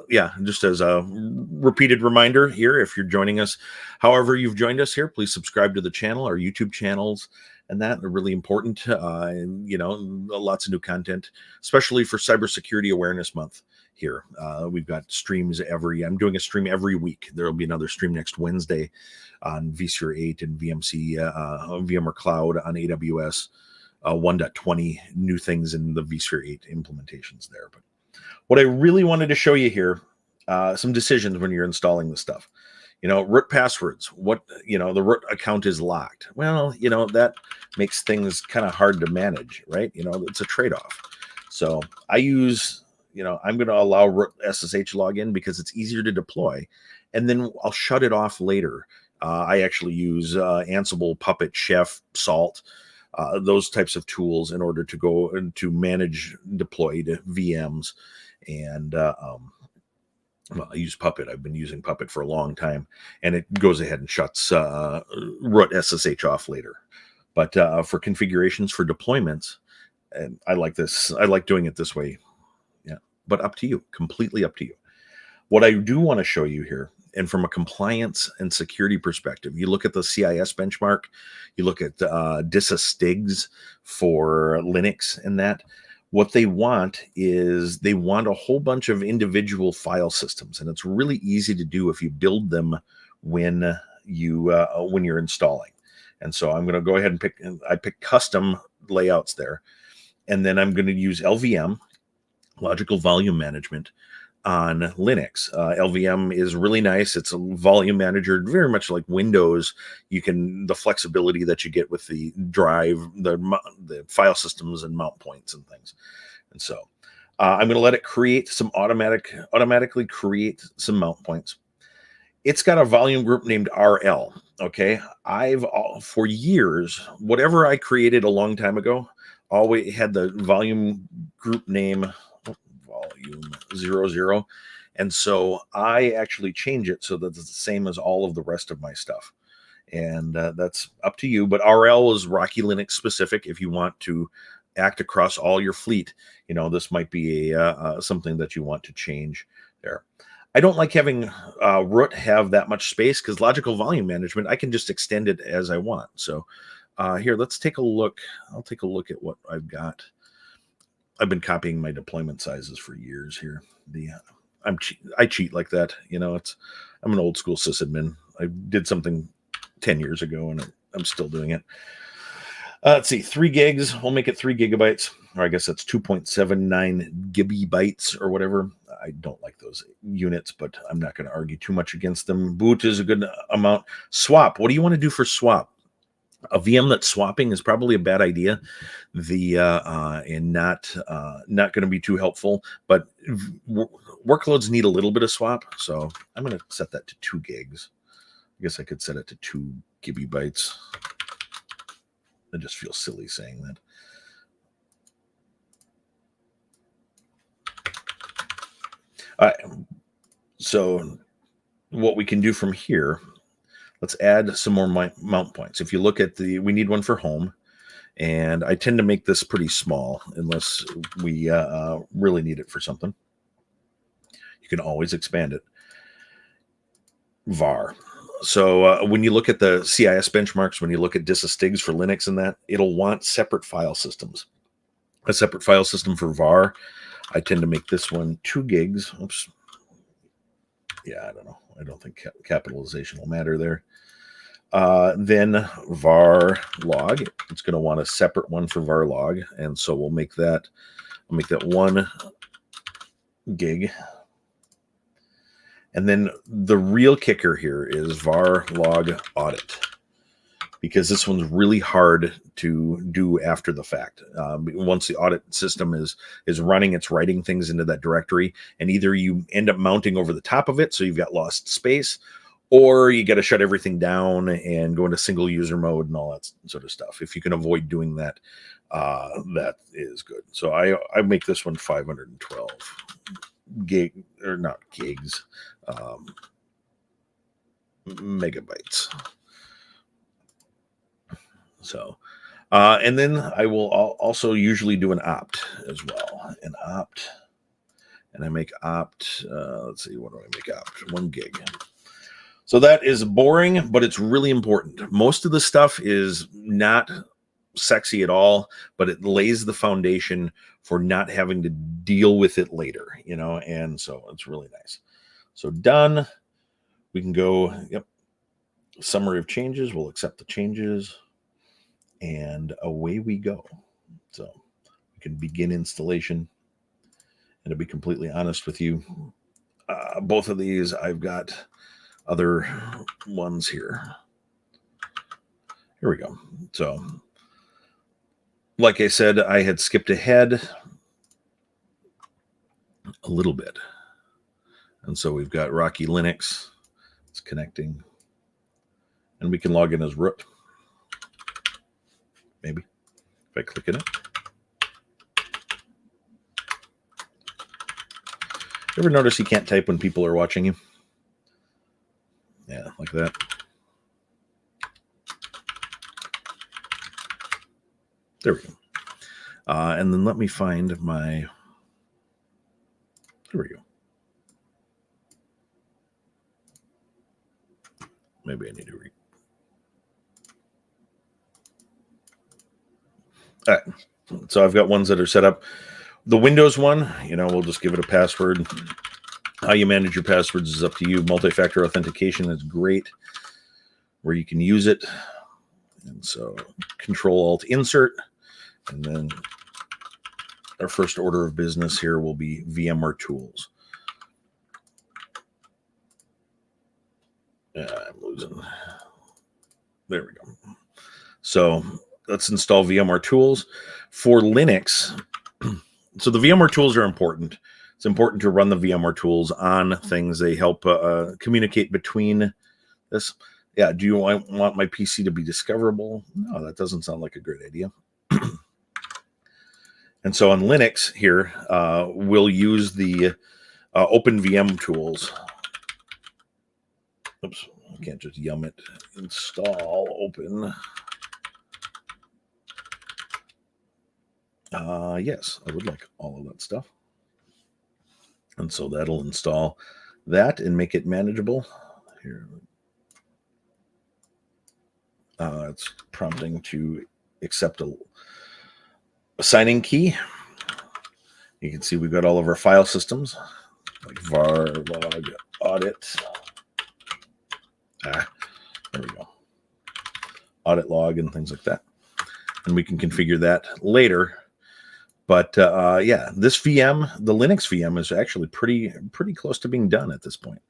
Yeah, just as a repeated reminder here, if you're joining us, however you've joined us here, please subscribe to the channel, our YouTube channels, and that are really important. And, you know, lots of new content, especially for Cybersecurity Awareness Month here. We've got streams I'm doing a stream every week. There will be another stream next Wednesday on vSphere 8 and VMware Cloud on AWS. 1.20 new things in the vSphere 8 implementations there. But what I really wanted to show you here, some decisions when you're installing the stuff. You know, root passwords. What, you know, the root account is locked. Well, you know, that makes things kind of hard to manage, right? You know, it's a trade-off. So I use, you know, I'm going to allow root SSH login because it's easier to deploy, and then I'll shut it off later. I actually use Ansible, Puppet, Chef, Salt, those types of tools in order to go and to manage deployed VMs. And well, I use Puppet. I've been using Puppet for a long time, and it goes ahead and shuts root SSH off later. But for configurations for deployments, and I like this. I like doing it this way. Yeah, but up to you. Completely up to you. What I do want to show you here, and from a compliance and security perspective, you look at the CIS benchmark, you look at DISA STIGs for Linux and that. What they want is they want a whole bunch of individual file systems, and it's really easy to do if you build them when you're installing. And so I'm going to go ahead and I pick custom layouts there, and then I'm going to use LVM, Logical Volume Management, on Linux. LVM is really nice. It's a volume manager, very much like Windows. The flexibility that you get with the drive, the file systems and mount points and things. And so I'm going to let it create some automatically create some mount points. It's got a volume group named RL. Okay. For years, whatever I created a long time ago, always had the volume group name volume 00, and so I actually change it so that it's the same as all of the rest of my stuff, and that's up to you. But RL is Rocky Linux specific. If you want to act across all your fleet, you know, this might be something that you want to change there. I don't like having root have that much space because logical volume management, I can just extend it as I want. So here, let's take a look. I'll take a look at what I've got. I've been copying my deployment sizes for years here. I cheat like that. You know, I'm an old school sysadmin. I did something 10 years ago and I'm still doing it. Let's see, 3 gigs. We'll make it 3 gigabytes, or I guess that's 2.79 gigabytes or whatever. I don't like those units, but I'm not going to argue too much against them. Boot is a good amount. Swap. What do you want to do for swap? A VM that's swapping is probably a bad idea. And not going to be too helpful. But workloads need a little bit of swap, so I'm going to set that to 2 gigs. I guess I could set it to 2 gigabytes. I just feel silly saying that. All right. So what we can do from here, let's add some more mount points. If you look at we need one for home, and I tend to make this pretty small unless we really need it for something. You can always expand it. var. So when you look at the CIS benchmarks, when you look at disastigs for Linux and that, it'll want separate file systems. A separate file system for var. I tend to make this one 2 gigs. Oops. Yeah, I don't know. I don't think capitalization will matter there. Then var log. It's going to want a separate one for var log, and so we'll make that. I'll make that 1 gig. And then the real kicker here is var log audit, because this one's really hard to do after the fact. Once the audit system is running, it's writing things into that directory, and either you end up mounting over the top of it, so you've got lost space, or you got to shut everything down and go into single user mode and all that sort of stuff. If you can avoid doing that, that is good. So I make this one 512 gig, or not gigs, megabytes. So, and then I will also usually do an opt as well. An opt, and I make opt, let's see, what do I make opt? 1 gig. So that is boring, but it's really important. Most of the stuff is not sexy at all, but it lays the foundation for not having to deal with it later, you know, and so it's really nice. So done. We can go, yep, summary of changes. We'll accept the changes, and away we go. So we can begin installation. And to be completely honest with you, both of these, I've got other ones here. Here we go. So, like I said, I had skipped ahead a little bit. And so we've got Rocky Linux. It's connecting. And we can log in as root. Maybe. If I click it. Ever notice you can't type when people are watching you? Yeah, like that. There we go. And then let me find my... There we go. Maybe I need to read. All right. So I've got ones that are set up. The Windows one, you know, we'll just give it a password. How you manage your passwords is up to you. Multi-factor authentication is great, where you can use it. And so Control-Alt-Insert. And then our first order of business here will be VMware Tools. I'm losing. There we go. So let's install VMware Tools. For Linux, so the VMware Tools are important. It's important to run the VMware Tools on things. They help communicate between this. Yeah, do you want my PC to be discoverable? No, that doesn't sound like a great idea. And so on Linux here, we'll use the OpenVM tools. Oops, I can't just yum it. Install open. Yes, I would like all of that stuff. And so that'll install that and make it manageable. Here, it's prompting to accept a signing key. You can see we've got all of our file systems, like var log audit. There we go. Audit log and things like that. and we can configure that later. But yeah, this VM, the Linux VM, is actually pretty close to being done at this point.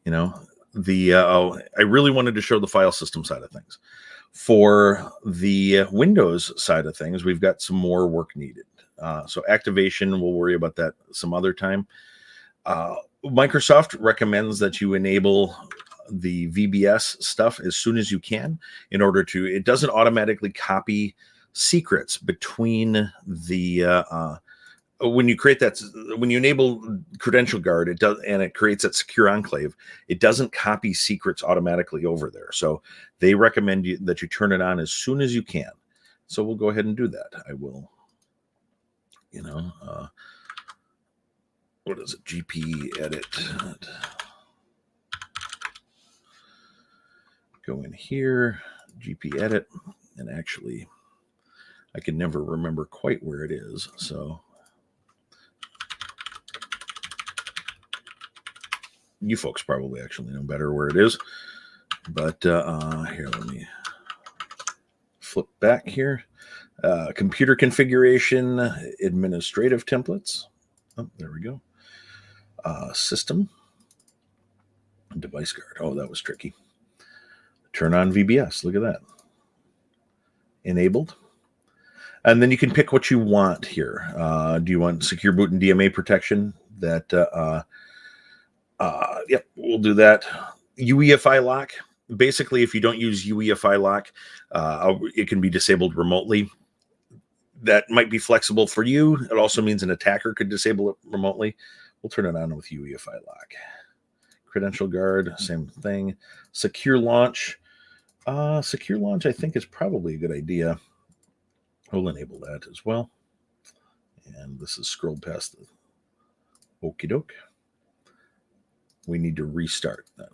You know, I really wanted to show the file system side of things. For the Windows side of things, we've got some more work needed. So activation, we'll worry about that some other time. Microsoft recommends that you enable the VBS stuff as soon as you can in order to, it doesn't automatically copy secrets between the, when you create that, when you enable Credential Guard, it does, and it creates that secure enclave, it doesn't copy secrets automatically over there. So they recommend that you turn it on as soon as you can. So we'll go ahead and do that. I will, what is it? GP edit. Go in here, GP edit, and actually, I can never remember quite where it is. So you folks probably actually know better where it is. But here, let me flip back here. Computer configuration, administrative templates. Oh, there we go. System, device guard. Oh, that was tricky. Turn on VBS. Look at that. Enabled. And then you can pick what you want here. Do you want secure boot and DMA protection? That, yep, we'll do that. UEFI lock. Basically, if you don't use UEFI lock, it can be disabled remotely. That might be flexible for you. It also means an attacker could disable it remotely. We'll turn it on with UEFI lock. Credential Guard, same thing. Secure launch. Secure launch, I think, is probably a good idea. We'll enable that as well. And this is scrolled past the okie doke. We need to restart then.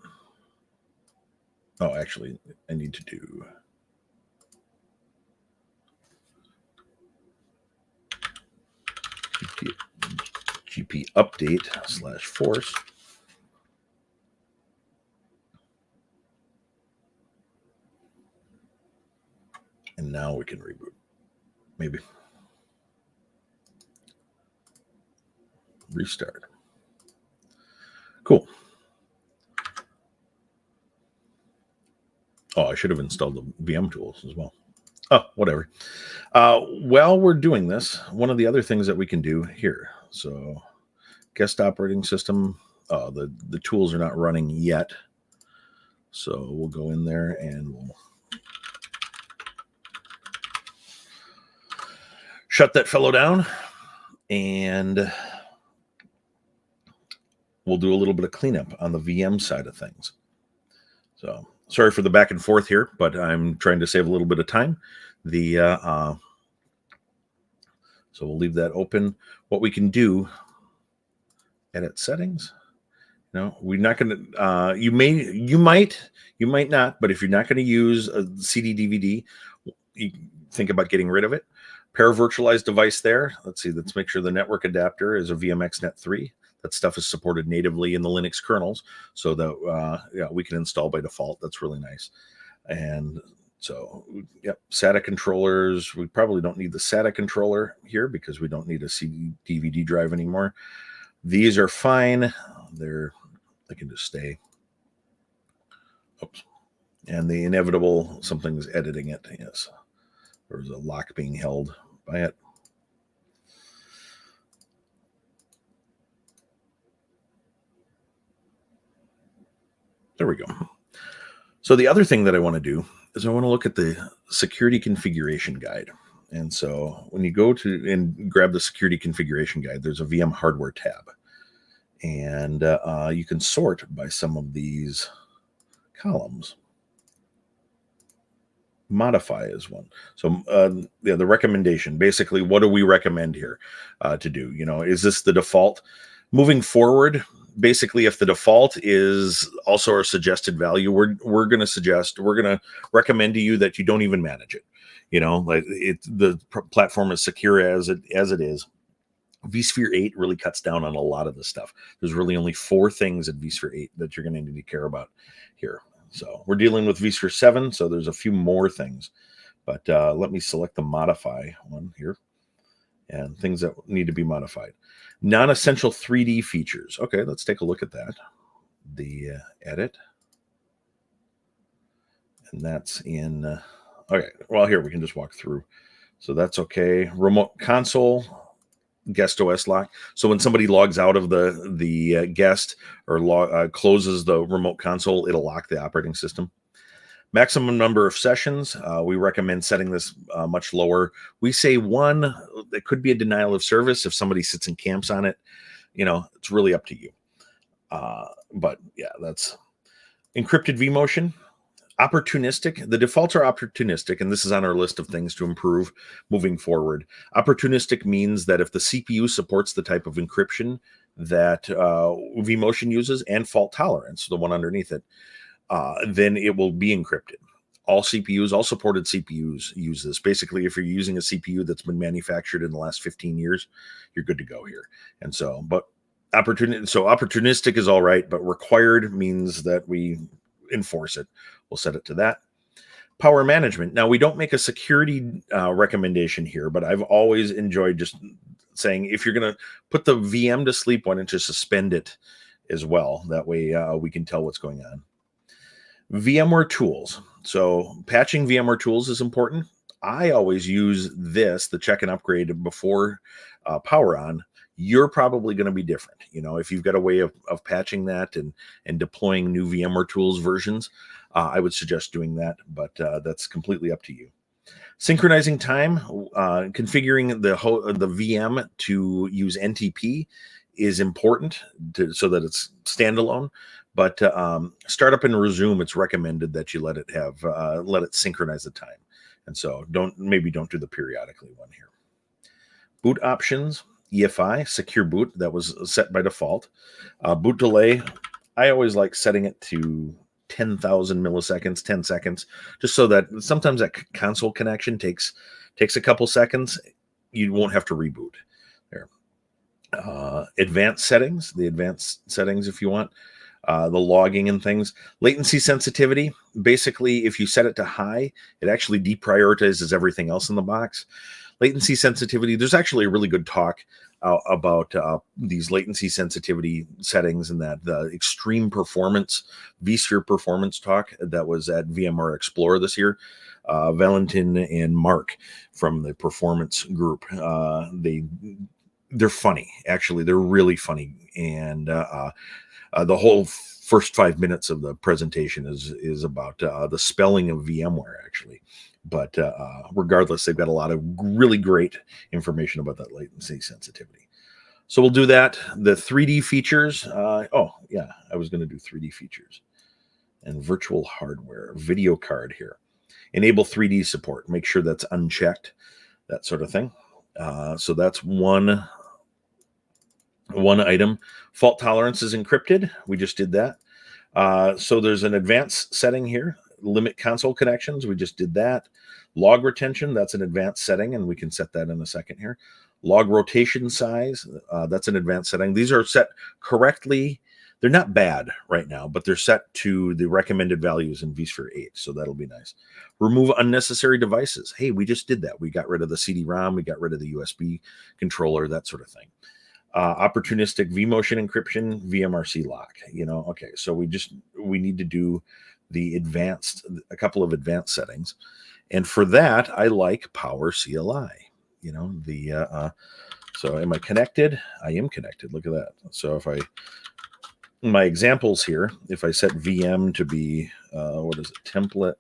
Oh, actually, I need to do GP update / force. And now we can reboot. Maybe. Restart. Cool. Oh, I should have installed the VM tools as well. Oh, whatever. While we're doing this, one of the other things that we can do here. So guest operating system, the tools are not running yet. So we'll go in there and we'll shut that fellow down, and we'll do a little bit of cleanup on the VM side of things. So sorry for the back and forth here, but I'm trying to save a little bit of time. So we'll leave that open. What we can do, edit settings. No, we're not going to, you might not, but if you're not going to use a CD DVD, you think about getting rid of it. Pair virtualized device there. Let's see, let's make sure the network adapter is a VMX-Net 3. That stuff is supported natively in the Linux kernels, so that yeah, we can install by default. That's really nice. And so, yep, SATA controllers. We probably don't need the SATA controller here because we don't need a CD DVD drive anymore. These are fine. They can just stay. Oops. And the inevitable, something's editing it. Yes. There's a lock being held by it. There we go. So the other thing that I want to do is I want to look at the security configuration guide. And so when you go to and grab the security configuration guide, there's a VM hardware tab. And you can sort by some of these columns. Modify is one. So yeah, the recommendation, basically, what do we recommend here to do? You know, is this the default? Moving forward, basically, if the default is also our suggested value, we're going to recommend to you that you don't even manage it. You know, like the platform is secure as it is. vSphere 8 really cuts down on a lot of this stuff. There's really only 4 things at vSphere 8 that you're going to need to care about here. So we're dealing with vSphere 7, so there's a few more things. But let me select the modify one here and things that need to be modified. Non-essential 3D features. Okay, let's take a look at that. The edit. And that's in, okay, well, here we can just walk through. So that's okay. Remote console, guest OS lock. So when somebody logs out of the guest or closes the remote console, it'll lock the operating system. Maximum number of sessions. We recommend setting this much lower. We say one. It could be a denial of service if somebody sits and camps on it. It's really up to you. But yeah, that's encrypted vMotion. Opportunistic. The defaults are opportunistic, and this is on our list of things to improve moving forward. Opportunistic means that if the CPU supports the type of encryption that vMotion uses and fault tolerance, the one underneath it, then it will be encrypted. All CPUs, all supported CPUs use this. Basically, if you're using a CPU that's been manufactured in the last 15 years, you're good to go here. And so, but opportunistic is all right, but required means that we enforce it. We'll set it to that. Power management. Now, we don't make a security recommendation here, but I've always enjoyed just saying, if you're going to put the VM to sleep, why don't you suspend it as well? That way we can tell what's going on. VMware tools. So patching VMware tools is important. I always use this, the check and upgrade before power on. You're probably going to be different. If you've got a way of patching that and deploying new VMware tools versions, I would suggest doing that, but that's completely up to you. Synchronizing time, configuring the VM to use NTP is important so that it's standalone. But startup and resume, it's recommended that you let it synchronize the time. And so don't do the periodically one here. Boot options, EFI, secure boot, that was set by default. Boot delay, I always like setting it to 10,000 milliseconds, 10 seconds, just so that sometimes that console connection takes a couple seconds. You won't have to reboot there. Advanced settings, if you want. The logging and things. Latency sensitivity, basically, if you set it to high, it actually deprioritizes everything else in the box. Latency sensitivity, there's actually a really good talk about these latency sensitivity settings and that the extreme performance, vSphere performance talk that was at VMware Explorer this year. Valentin and Mark from the performance group, they're funny. Actually, they're really funny. And the whole first 5 minutes of the presentation is about the spelling of VMware, actually. But regardless, they've got a lot of really great information about that latency sensitivity. So we'll do that. The 3D features. I was going to do 3D features and virtual hardware, video card here. Enable 3D support. Make sure that's unchecked, that sort of thing. So that's one item. Fault tolerance is encrypted. We just did that. So there's an advanced setting here. Limit console connections. We just did that. Log retention. That's an advanced setting, and we can set that in a second here. Log rotation size. That's an advanced setting. These are set correctly. They're not bad right now, but they're set to the recommended values in vSphere 8, so that'll be nice. Remove unnecessary devices. Hey, we just did that. We got rid of the CD-ROM. We got rid of the USB controller, that sort of thing. Opportunistic vMotion encryption, VMRC lock. Okay, so we need to do a couple of advanced settings, and for that I like Power CLI. So am I connected? I am connected. Look at that. So my examples here, if I set VM to be template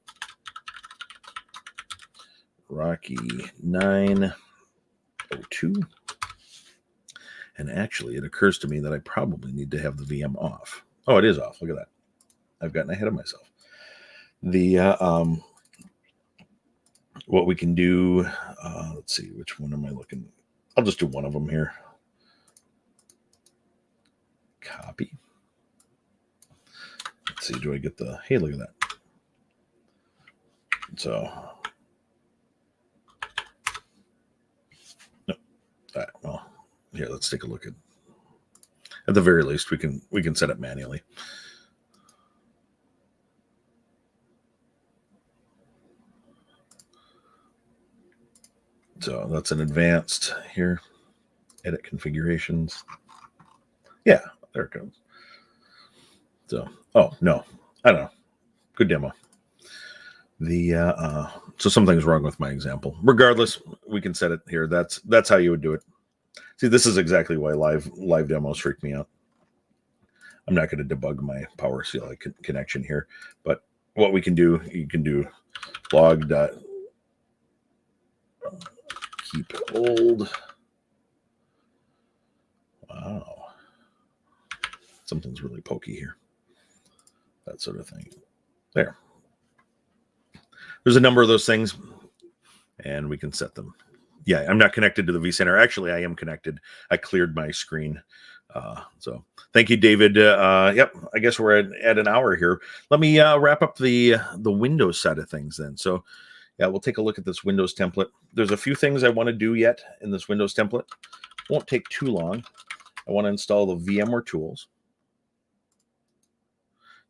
Rocky 902. And actually, it occurs to me that I probably need to have the VM off. Oh, it is off. Look at that. I've gotten ahead of myself. What we can do, let's see, which one am I looking? I'll just do one of them here. Copy. Let's see, do I get hey, look at that. So, no. All right, well. Here, let's take a look at the very least, we can set it manually. So that's an advanced here. Edit configurations. Yeah, there it goes. So, oh no, I don't know. Good demo. So something's wrong with my example. Regardless, we can set it here. That's how you would do it. See, this is exactly why live demos freak me out. I'm not going to debug my power CLI connection here, but what we can do, you can do log dot keep old. Wow, something's really pokey here. That sort of thing. There. There's a number of those things, and we can set them. Yeah, I'm not connected to the vCenter. Actually, I am connected. I cleared my screen. So thank you, David. Yep, I guess we're at an hour here. Let me wrap up the Windows side of things then. So yeah, we'll take a look at this Windows template. There's a few things I want to do yet in this Windows template. Won't take too long. I want to install the VMware tools.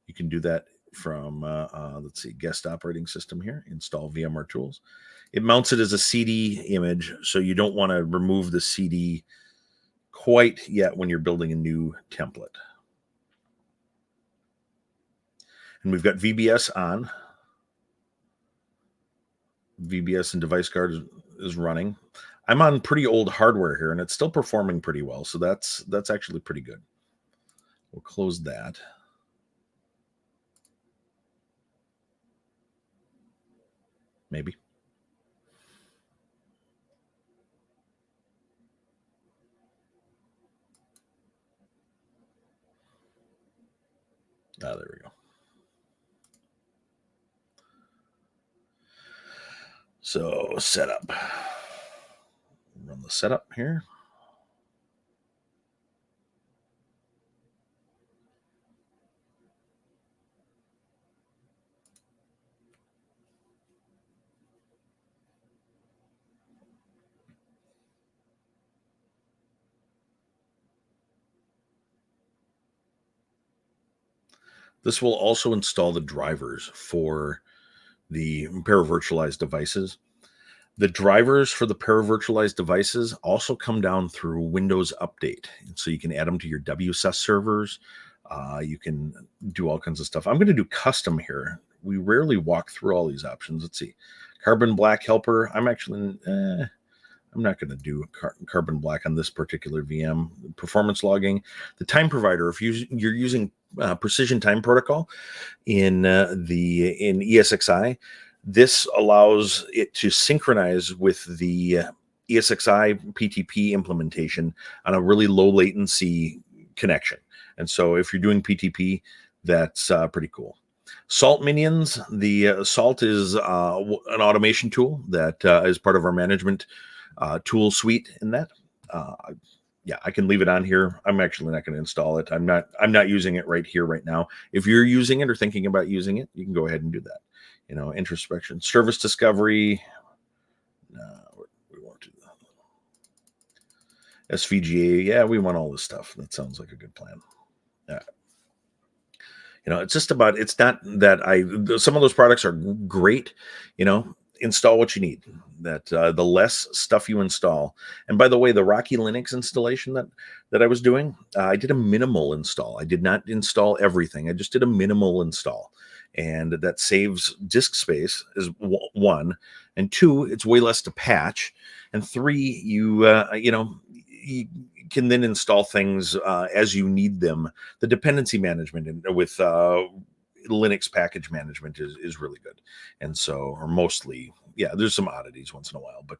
You can do that from, let's see, guest operating system here, install VMware tools. It mounts it as a CD image, so you don't want to remove the CD quite yet when you're building a new template. And we've got VBS on. VBS and device guard is running. I'm on pretty old hardware here, and it's still performing pretty well, so that's actually pretty good. We'll close that. Maybe. Ah, there we go. So setup. Run the setup here. This will also install the drivers for the para-virtualized devices. The drivers for the para-virtualized devices also come down through Windows Update. So you can add them to your WSUS servers. You can do all kinds of stuff. I'm going to do custom here. We rarely walk through all these options. Let's see. Carbon black helper. I'm not going to do carbon black on this particular VM. Performance logging. The time provider, if you're using precision time protocol in ESXi, this allows it to synchronize with the ESXi PTP implementation on a really low latency connection. And so if you're doing PTP, that's pretty cool. Salt minions. The Salt is an automation tool that is part of our management tool suite in that. Yeah, I can leave it on here. I'm actually not going to install it. I'm not using it right here, right now. If you're using it or thinking about using it, you can go ahead and do that. You know, introspection, service discovery. No, we won't do that. SVGA. Yeah, we want all this stuff. That sounds like a good plan. Yeah. You know, it's just about, it's not that some of those products are great, you know, install what you need. That the less stuff you install. And by the way, the Rocky Linux installation that I was doing, I did a minimal install. I did not install everything. I just did a minimal install. And that saves disk space is one. And two, it's way less to patch. And three, you can then install things as you need them. The dependency management with Linux package management is really good. And so, or mostly, yeah, there's some oddities once in a while, but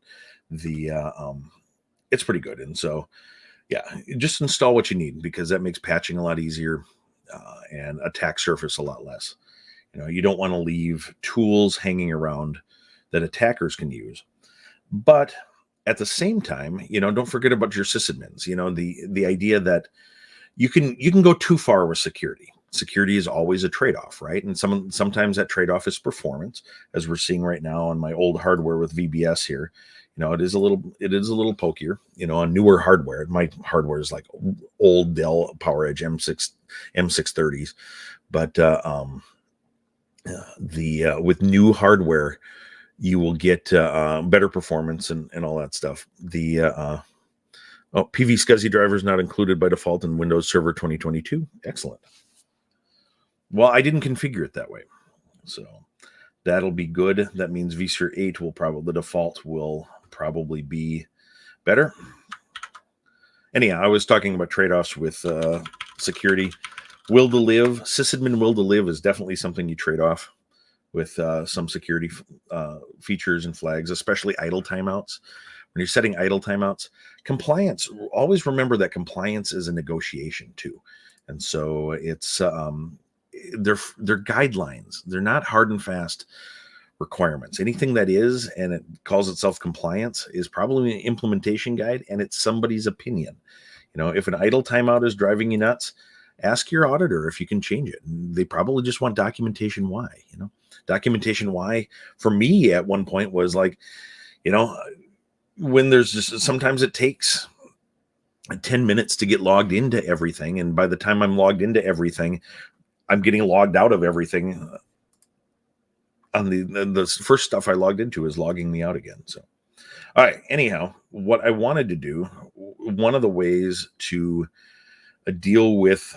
it's pretty good. And so, yeah, just install what you need, because that makes patching a lot easier and attack surface a lot less. You know, you don't want to leave tools hanging around that attackers can use. But at the same time, you know, don't forget about your sysadmins. You know, the idea that you can go too far with security. Security is always a trade-off, right? And sometimes that trade-off is performance, as we're seeing right now on my old hardware with VBS here. You know, it is a little pokier. You know, on newer hardware, my hardware is like old Dell PowerEdge M630s, but with new hardware, you will get better performance and all that stuff. The PV SCSI driver is not included by default in Windows Server 2022. Excellent. Well, I didn't configure it that way, so that'll be good. That means vSphere 8 will probably, the default will probably be better. Anyhow, I was talking about trade-offs with security. Will to live, sysadmin will to live is definitely something you trade off with some security features and flags, especially idle timeouts. When you're setting idle timeouts, compliance, always remember that compliance is a negotiation too. And so it's they're guidelines. They're not hard and fast requirements. Anything that is, and it calls itself compliance, is probably an implementation guide, and it's somebody's opinion. You know, if an idle timeout is driving you nuts, ask your auditor if you can change it. And they probably just want documentation why. You know, documentation why for me at one point was like, you know, when there's just sometimes it takes 10 minutes to get logged into everything, and by the time I'm logged into everything, I'm getting logged out of everything. On the first stuff I logged into is logging me out again. So, all right. Anyhow, what I wanted to do, one of the ways to deal with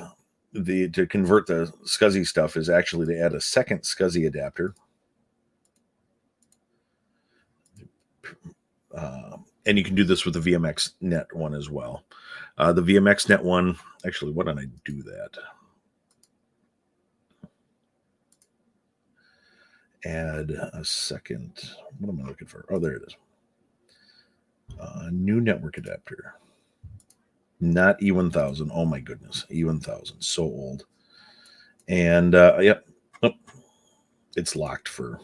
to convert the SCSI stuff is actually to add a second SCSI adapter. And you can do this with the VMX Net one as well. The VMX Net one, actually, why don't I do that? Add a second. What am I looking for? Oh, there it is. New network adapter. Not E1000. Oh my goodness, E1000, so old. And yep, oh, it's locked for.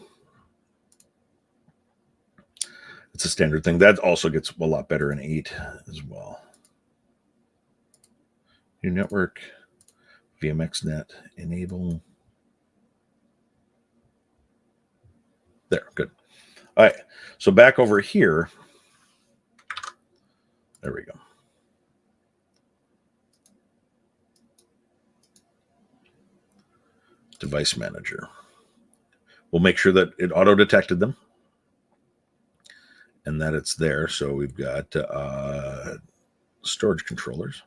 It's a standard thing. That also gets a lot better in 8 as well. New network, VMX Net, enable. There, good. All right, so back over here. There we go. Device manager. We'll make sure that it auto-detected them and that it's there. So we've got storage controllers,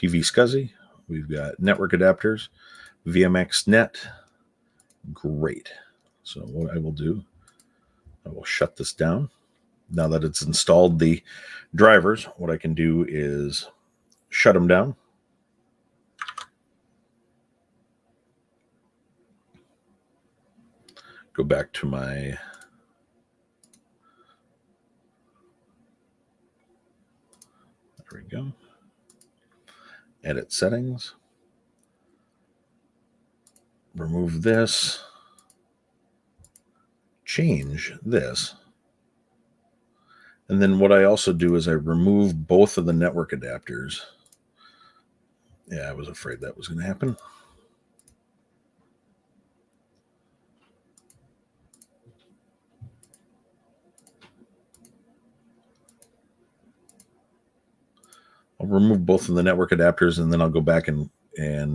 PV SCSI, we've got network adapters, VMX Net. Great. So what I will do, I will shut this down. Now that it's installed the drivers, what I can do is shut them down. Go back to my, there we go. Edit settings. Remove this. Change this. And then what I also do is I remove both of the network adapters. Yeah, I was afraid that was going to happen. I'll remove both of the network adapters, and then I'll go back and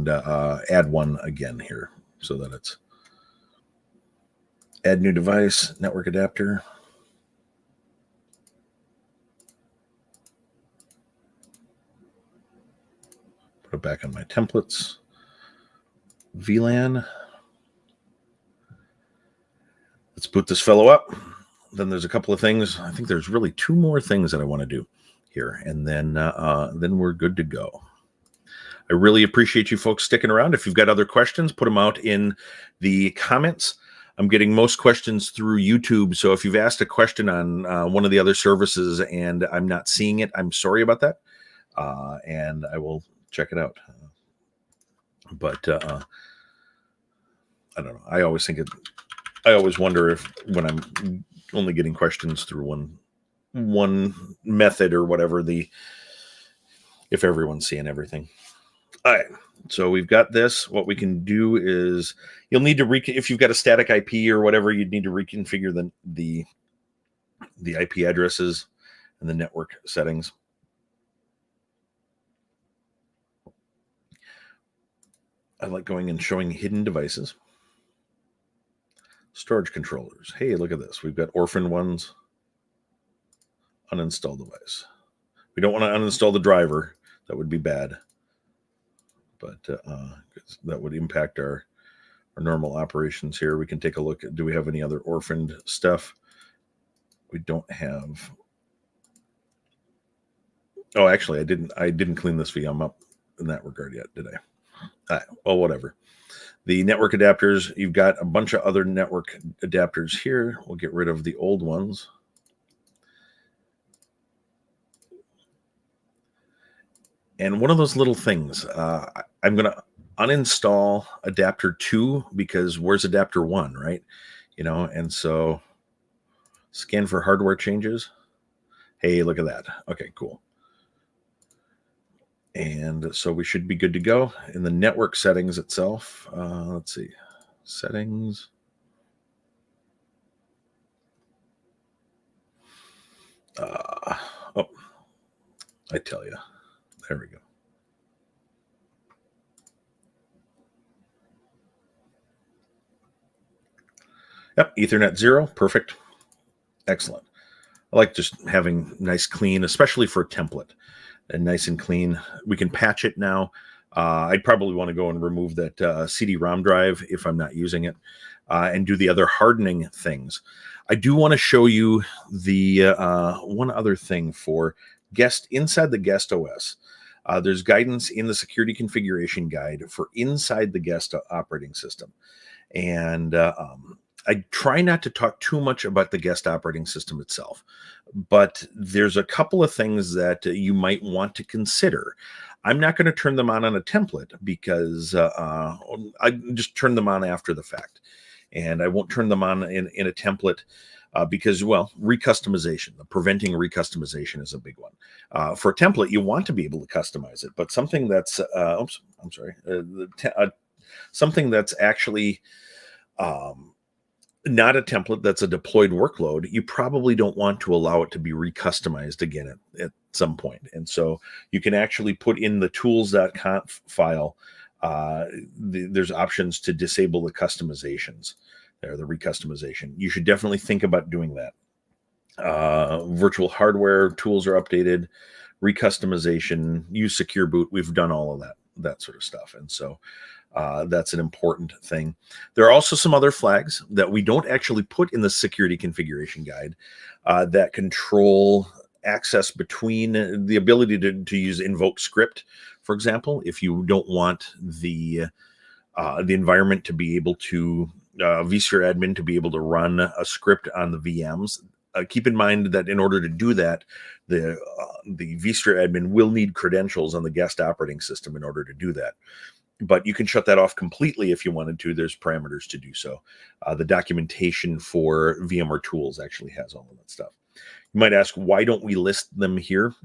add one again here so that it's add new device, network adapter. Put it back on my templates. VLAN. Let's boot this fellow up. Then there's a couple of things. I think there's really 2 more things that I want to do here, and then we're good to go. I really appreciate you folks sticking around. If you've got other questions, put them out in the comments. I'm getting most questions through YouTube, so if you've asked a question on one of the other services and I'm not seeing it, I'm sorry about that, and I will check it out. But I don't know. I always wonder if when I'm only getting questions through one method or whatever, if everyone's seeing everything. All right, so we've got this. What we can do is you'll need to if you've got a static IP or whatever, you'd need to reconfigure the IP addresses and the network settings. I like going and showing hidden devices. Storage controllers. Hey, look at this. We've got orphan ones. Uninstall device. We don't want to uninstall the driver. That would be bad. But that would impact our normal operations here. We can take a look at, do we have any other orphaned stuff? We don't have. Oh, actually, I didn't clean this VM up in that regard yet, did I? Well, whatever. The network adapters, you've got a bunch of other network adapters here. We'll get rid of the old ones. And one of those little things, I'm going to uninstall adapter 2 because where's adapter 1, right? You know, and so scan for hardware changes. Hey, look at that. Okay, cool. And so we should be good to go. In the network settings itself, let's see, settings. Oh, I tell you, there we go. Yep, Ethernet 0, perfect, excellent. I like just having nice clean, especially for a template. And nice and clean. We can patch it now. I'd probably want to go and remove that CD-ROM drive if I'm not using it, and do the other hardening things. I do want to show you the one other thing for guest inside the guest OS. There's guidance in the security configuration guide for inside the guest operating system, and I try not to talk too much about the guest operating system itself, but there's a couple of things that you might want to consider. I'm not going to turn them on a template because I just turn them on after the fact. And I won't turn them on in a template because, well, recustomization, preventing recustomization is a big one. For a template, you want to be able to customize it, but something that's, something that's actually not a template, that's a deployed workload, you probably don't want to allow it to be recustomized again at some point. And so you can actually put in the tools.conf file. There's options to disable the customizations there, the recustomization. You should definitely think about doing that. Virtual hardware tools are updated, recustomization, use secure boot. We've done all of that sort of stuff. And so that's an important thing. There are also some other flags that we don't actually put in the security configuration guide that control access between the ability to use invoke script, for example, if you don't want the environment to be able to, vSphere admin to be able to run a script on the VMs. Keep in mind that in order to do that, the vSphere admin will need credentials on the guest operating system in order to do that. But you can shut that off completely if you wanted to. There's parameters to do so. The documentation for VMware tools actually has all of that stuff. You might ask, why don't we list them here?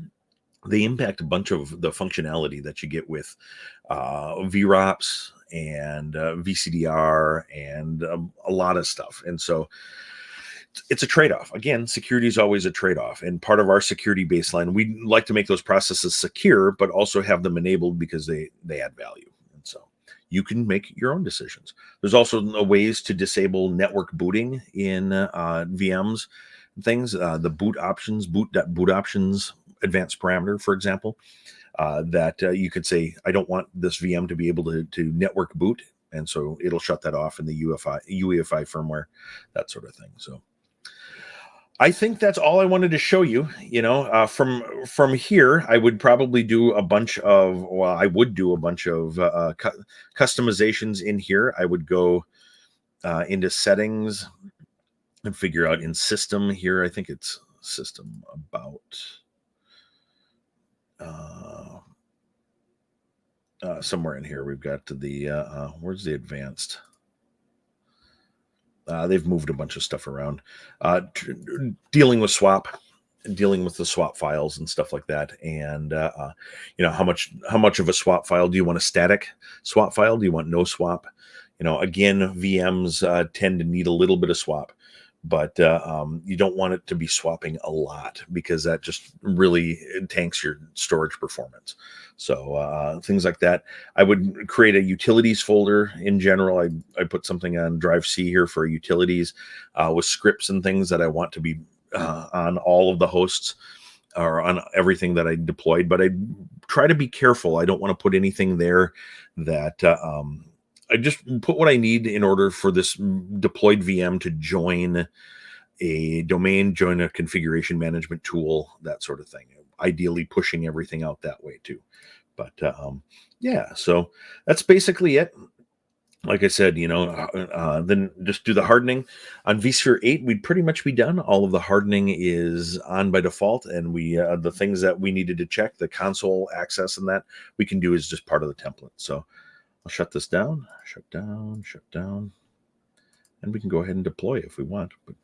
They impact a bunch of the functionality that you get with VROPs and VCDR and a lot of stuff. And so it's a trade-off. Again, security is always a trade-off. And part of our security baseline, we like to make those processes secure, but also have them enabled because they add value. So you can make your own decisions. There's also ways to disable network booting in VMs and things. The boot options, boot options, advanced parameter, for example, that you could say, I don't want this VM to be able to network boot. And so it'll shut that off in the UEFI firmware, that sort of thing. So I think that's all I wanted to show you. You know, from here, I would probably do a bunch of, customizations in here. I would go into settings and figure out in system here. I think it's system about somewhere in here. We've got the where's the advanced. They've moved a bunch of stuff around, dealing with the swap files and stuff like that. And, you know, how much of a swap file do you want? A static swap file? Do you want no swap? You know, again, VMs tend to need a little bit of swap, but you don't want it to be swapping a lot, because that just really tanks your storage performance. So things like that. I would create a utilities folder in general. I put something on drive C here for utilities with scripts and things that I want to be on all of the hosts or on everything that I deployed, but I try to be careful. I don't want to put anything there that I just put what I need in order for this deployed VM to join a domain, join a configuration management tool, that sort of thing. Ideally pushing everything out that way too. But yeah, so that's basically it. Like I said, then just do the hardening. On vSphere 8, we'd pretty much be done. All of the hardening is on by default, and we the things that we needed to check, the console access and that, we can do is just part of the template. So I'll shut this down, shut down, and we can go ahead and deploy if we want. But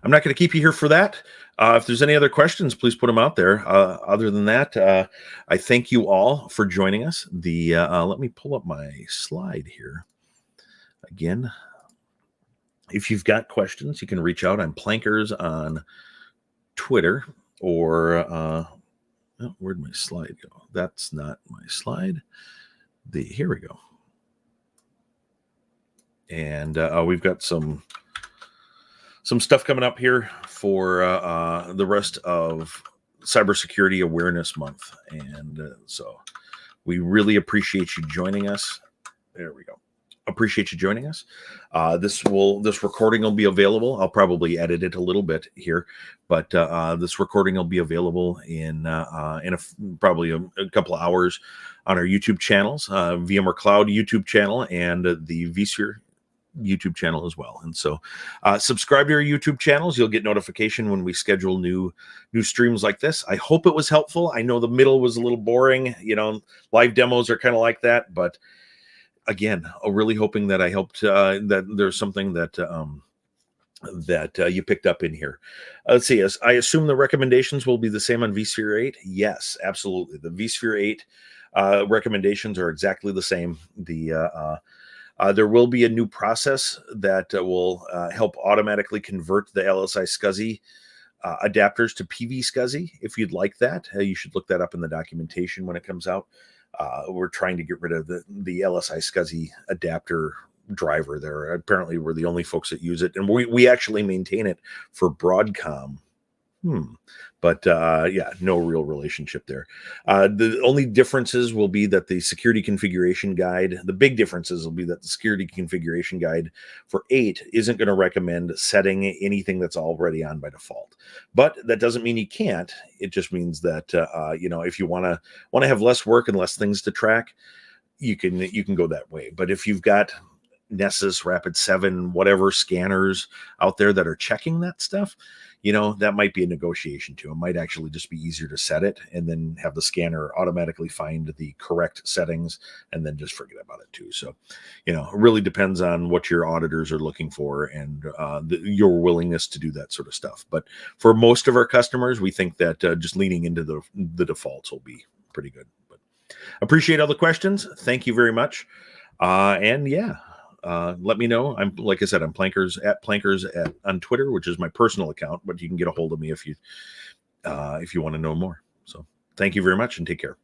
I'm not going to keep you here for that. If there's any other questions, please put them out there. Other than that, I thank you all for joining us. Let me pull up my slide here. Again, if you've got questions, you can reach out. I'm Plankers on Twitter, or oh, where'd my slide go? That's not my slide. Here we go. And we've got some stuff coming up here for the rest of Cybersecurity Awareness Month. And so we really appreciate you joining us. There we go. Appreciate you joining us. This recording will be available. I'll probably edit it a little bit here, but this recording will be available in probably a couple of hours on our YouTube channels, VMware Cloud YouTube channel and the vSphere YouTube channel as well. And so subscribe to our YouTube channels. You'll get notification when we schedule new streams like this. I hope it was helpful. I know the middle was a little boring. Live demos are kind of like that, but again, really hoping that I helped, that there's something that you picked up in here. Let's see. I assume the recommendations will be the same on vSphere 8. Yes, absolutely. The vSphere 8 recommendations are exactly the same. There will be a new process that will help automatically convert the LSI SCSI adapters to PV SCSI. If you'd like that, you should look that up in the documentation when it comes out. We're trying to get rid of the LSI SCSI adapter driver there. Apparently, we're the only folks that use it, and we actually maintain it for Broadcom. But yeah, no real relationship there. The only differences will be that the security configuration guide, the big differences will be that the security configuration guide for 8 isn't going to recommend setting anything that's already on by default. But that doesn't mean you can't. It just means that if you want to have less work and less things to track, you can go that way. But if you've got Nessus, Rapid7, whatever scanners out there that are checking that stuff, that might be a negotiation too. It might actually just be easier to set it and then have the scanner automatically find the correct settings and then just forget about it too. So, it really depends on what your auditors are looking for and your willingness to do that sort of stuff. But for most of our customers, we think that just leaning into the defaults will be pretty good. But appreciate all the questions. Thank you very much. And yeah. Let me know. Like I said, I'm Plankers on Twitter, which is my personal account, but you can get a hold of me if you want to know more. So thank you very much and take care.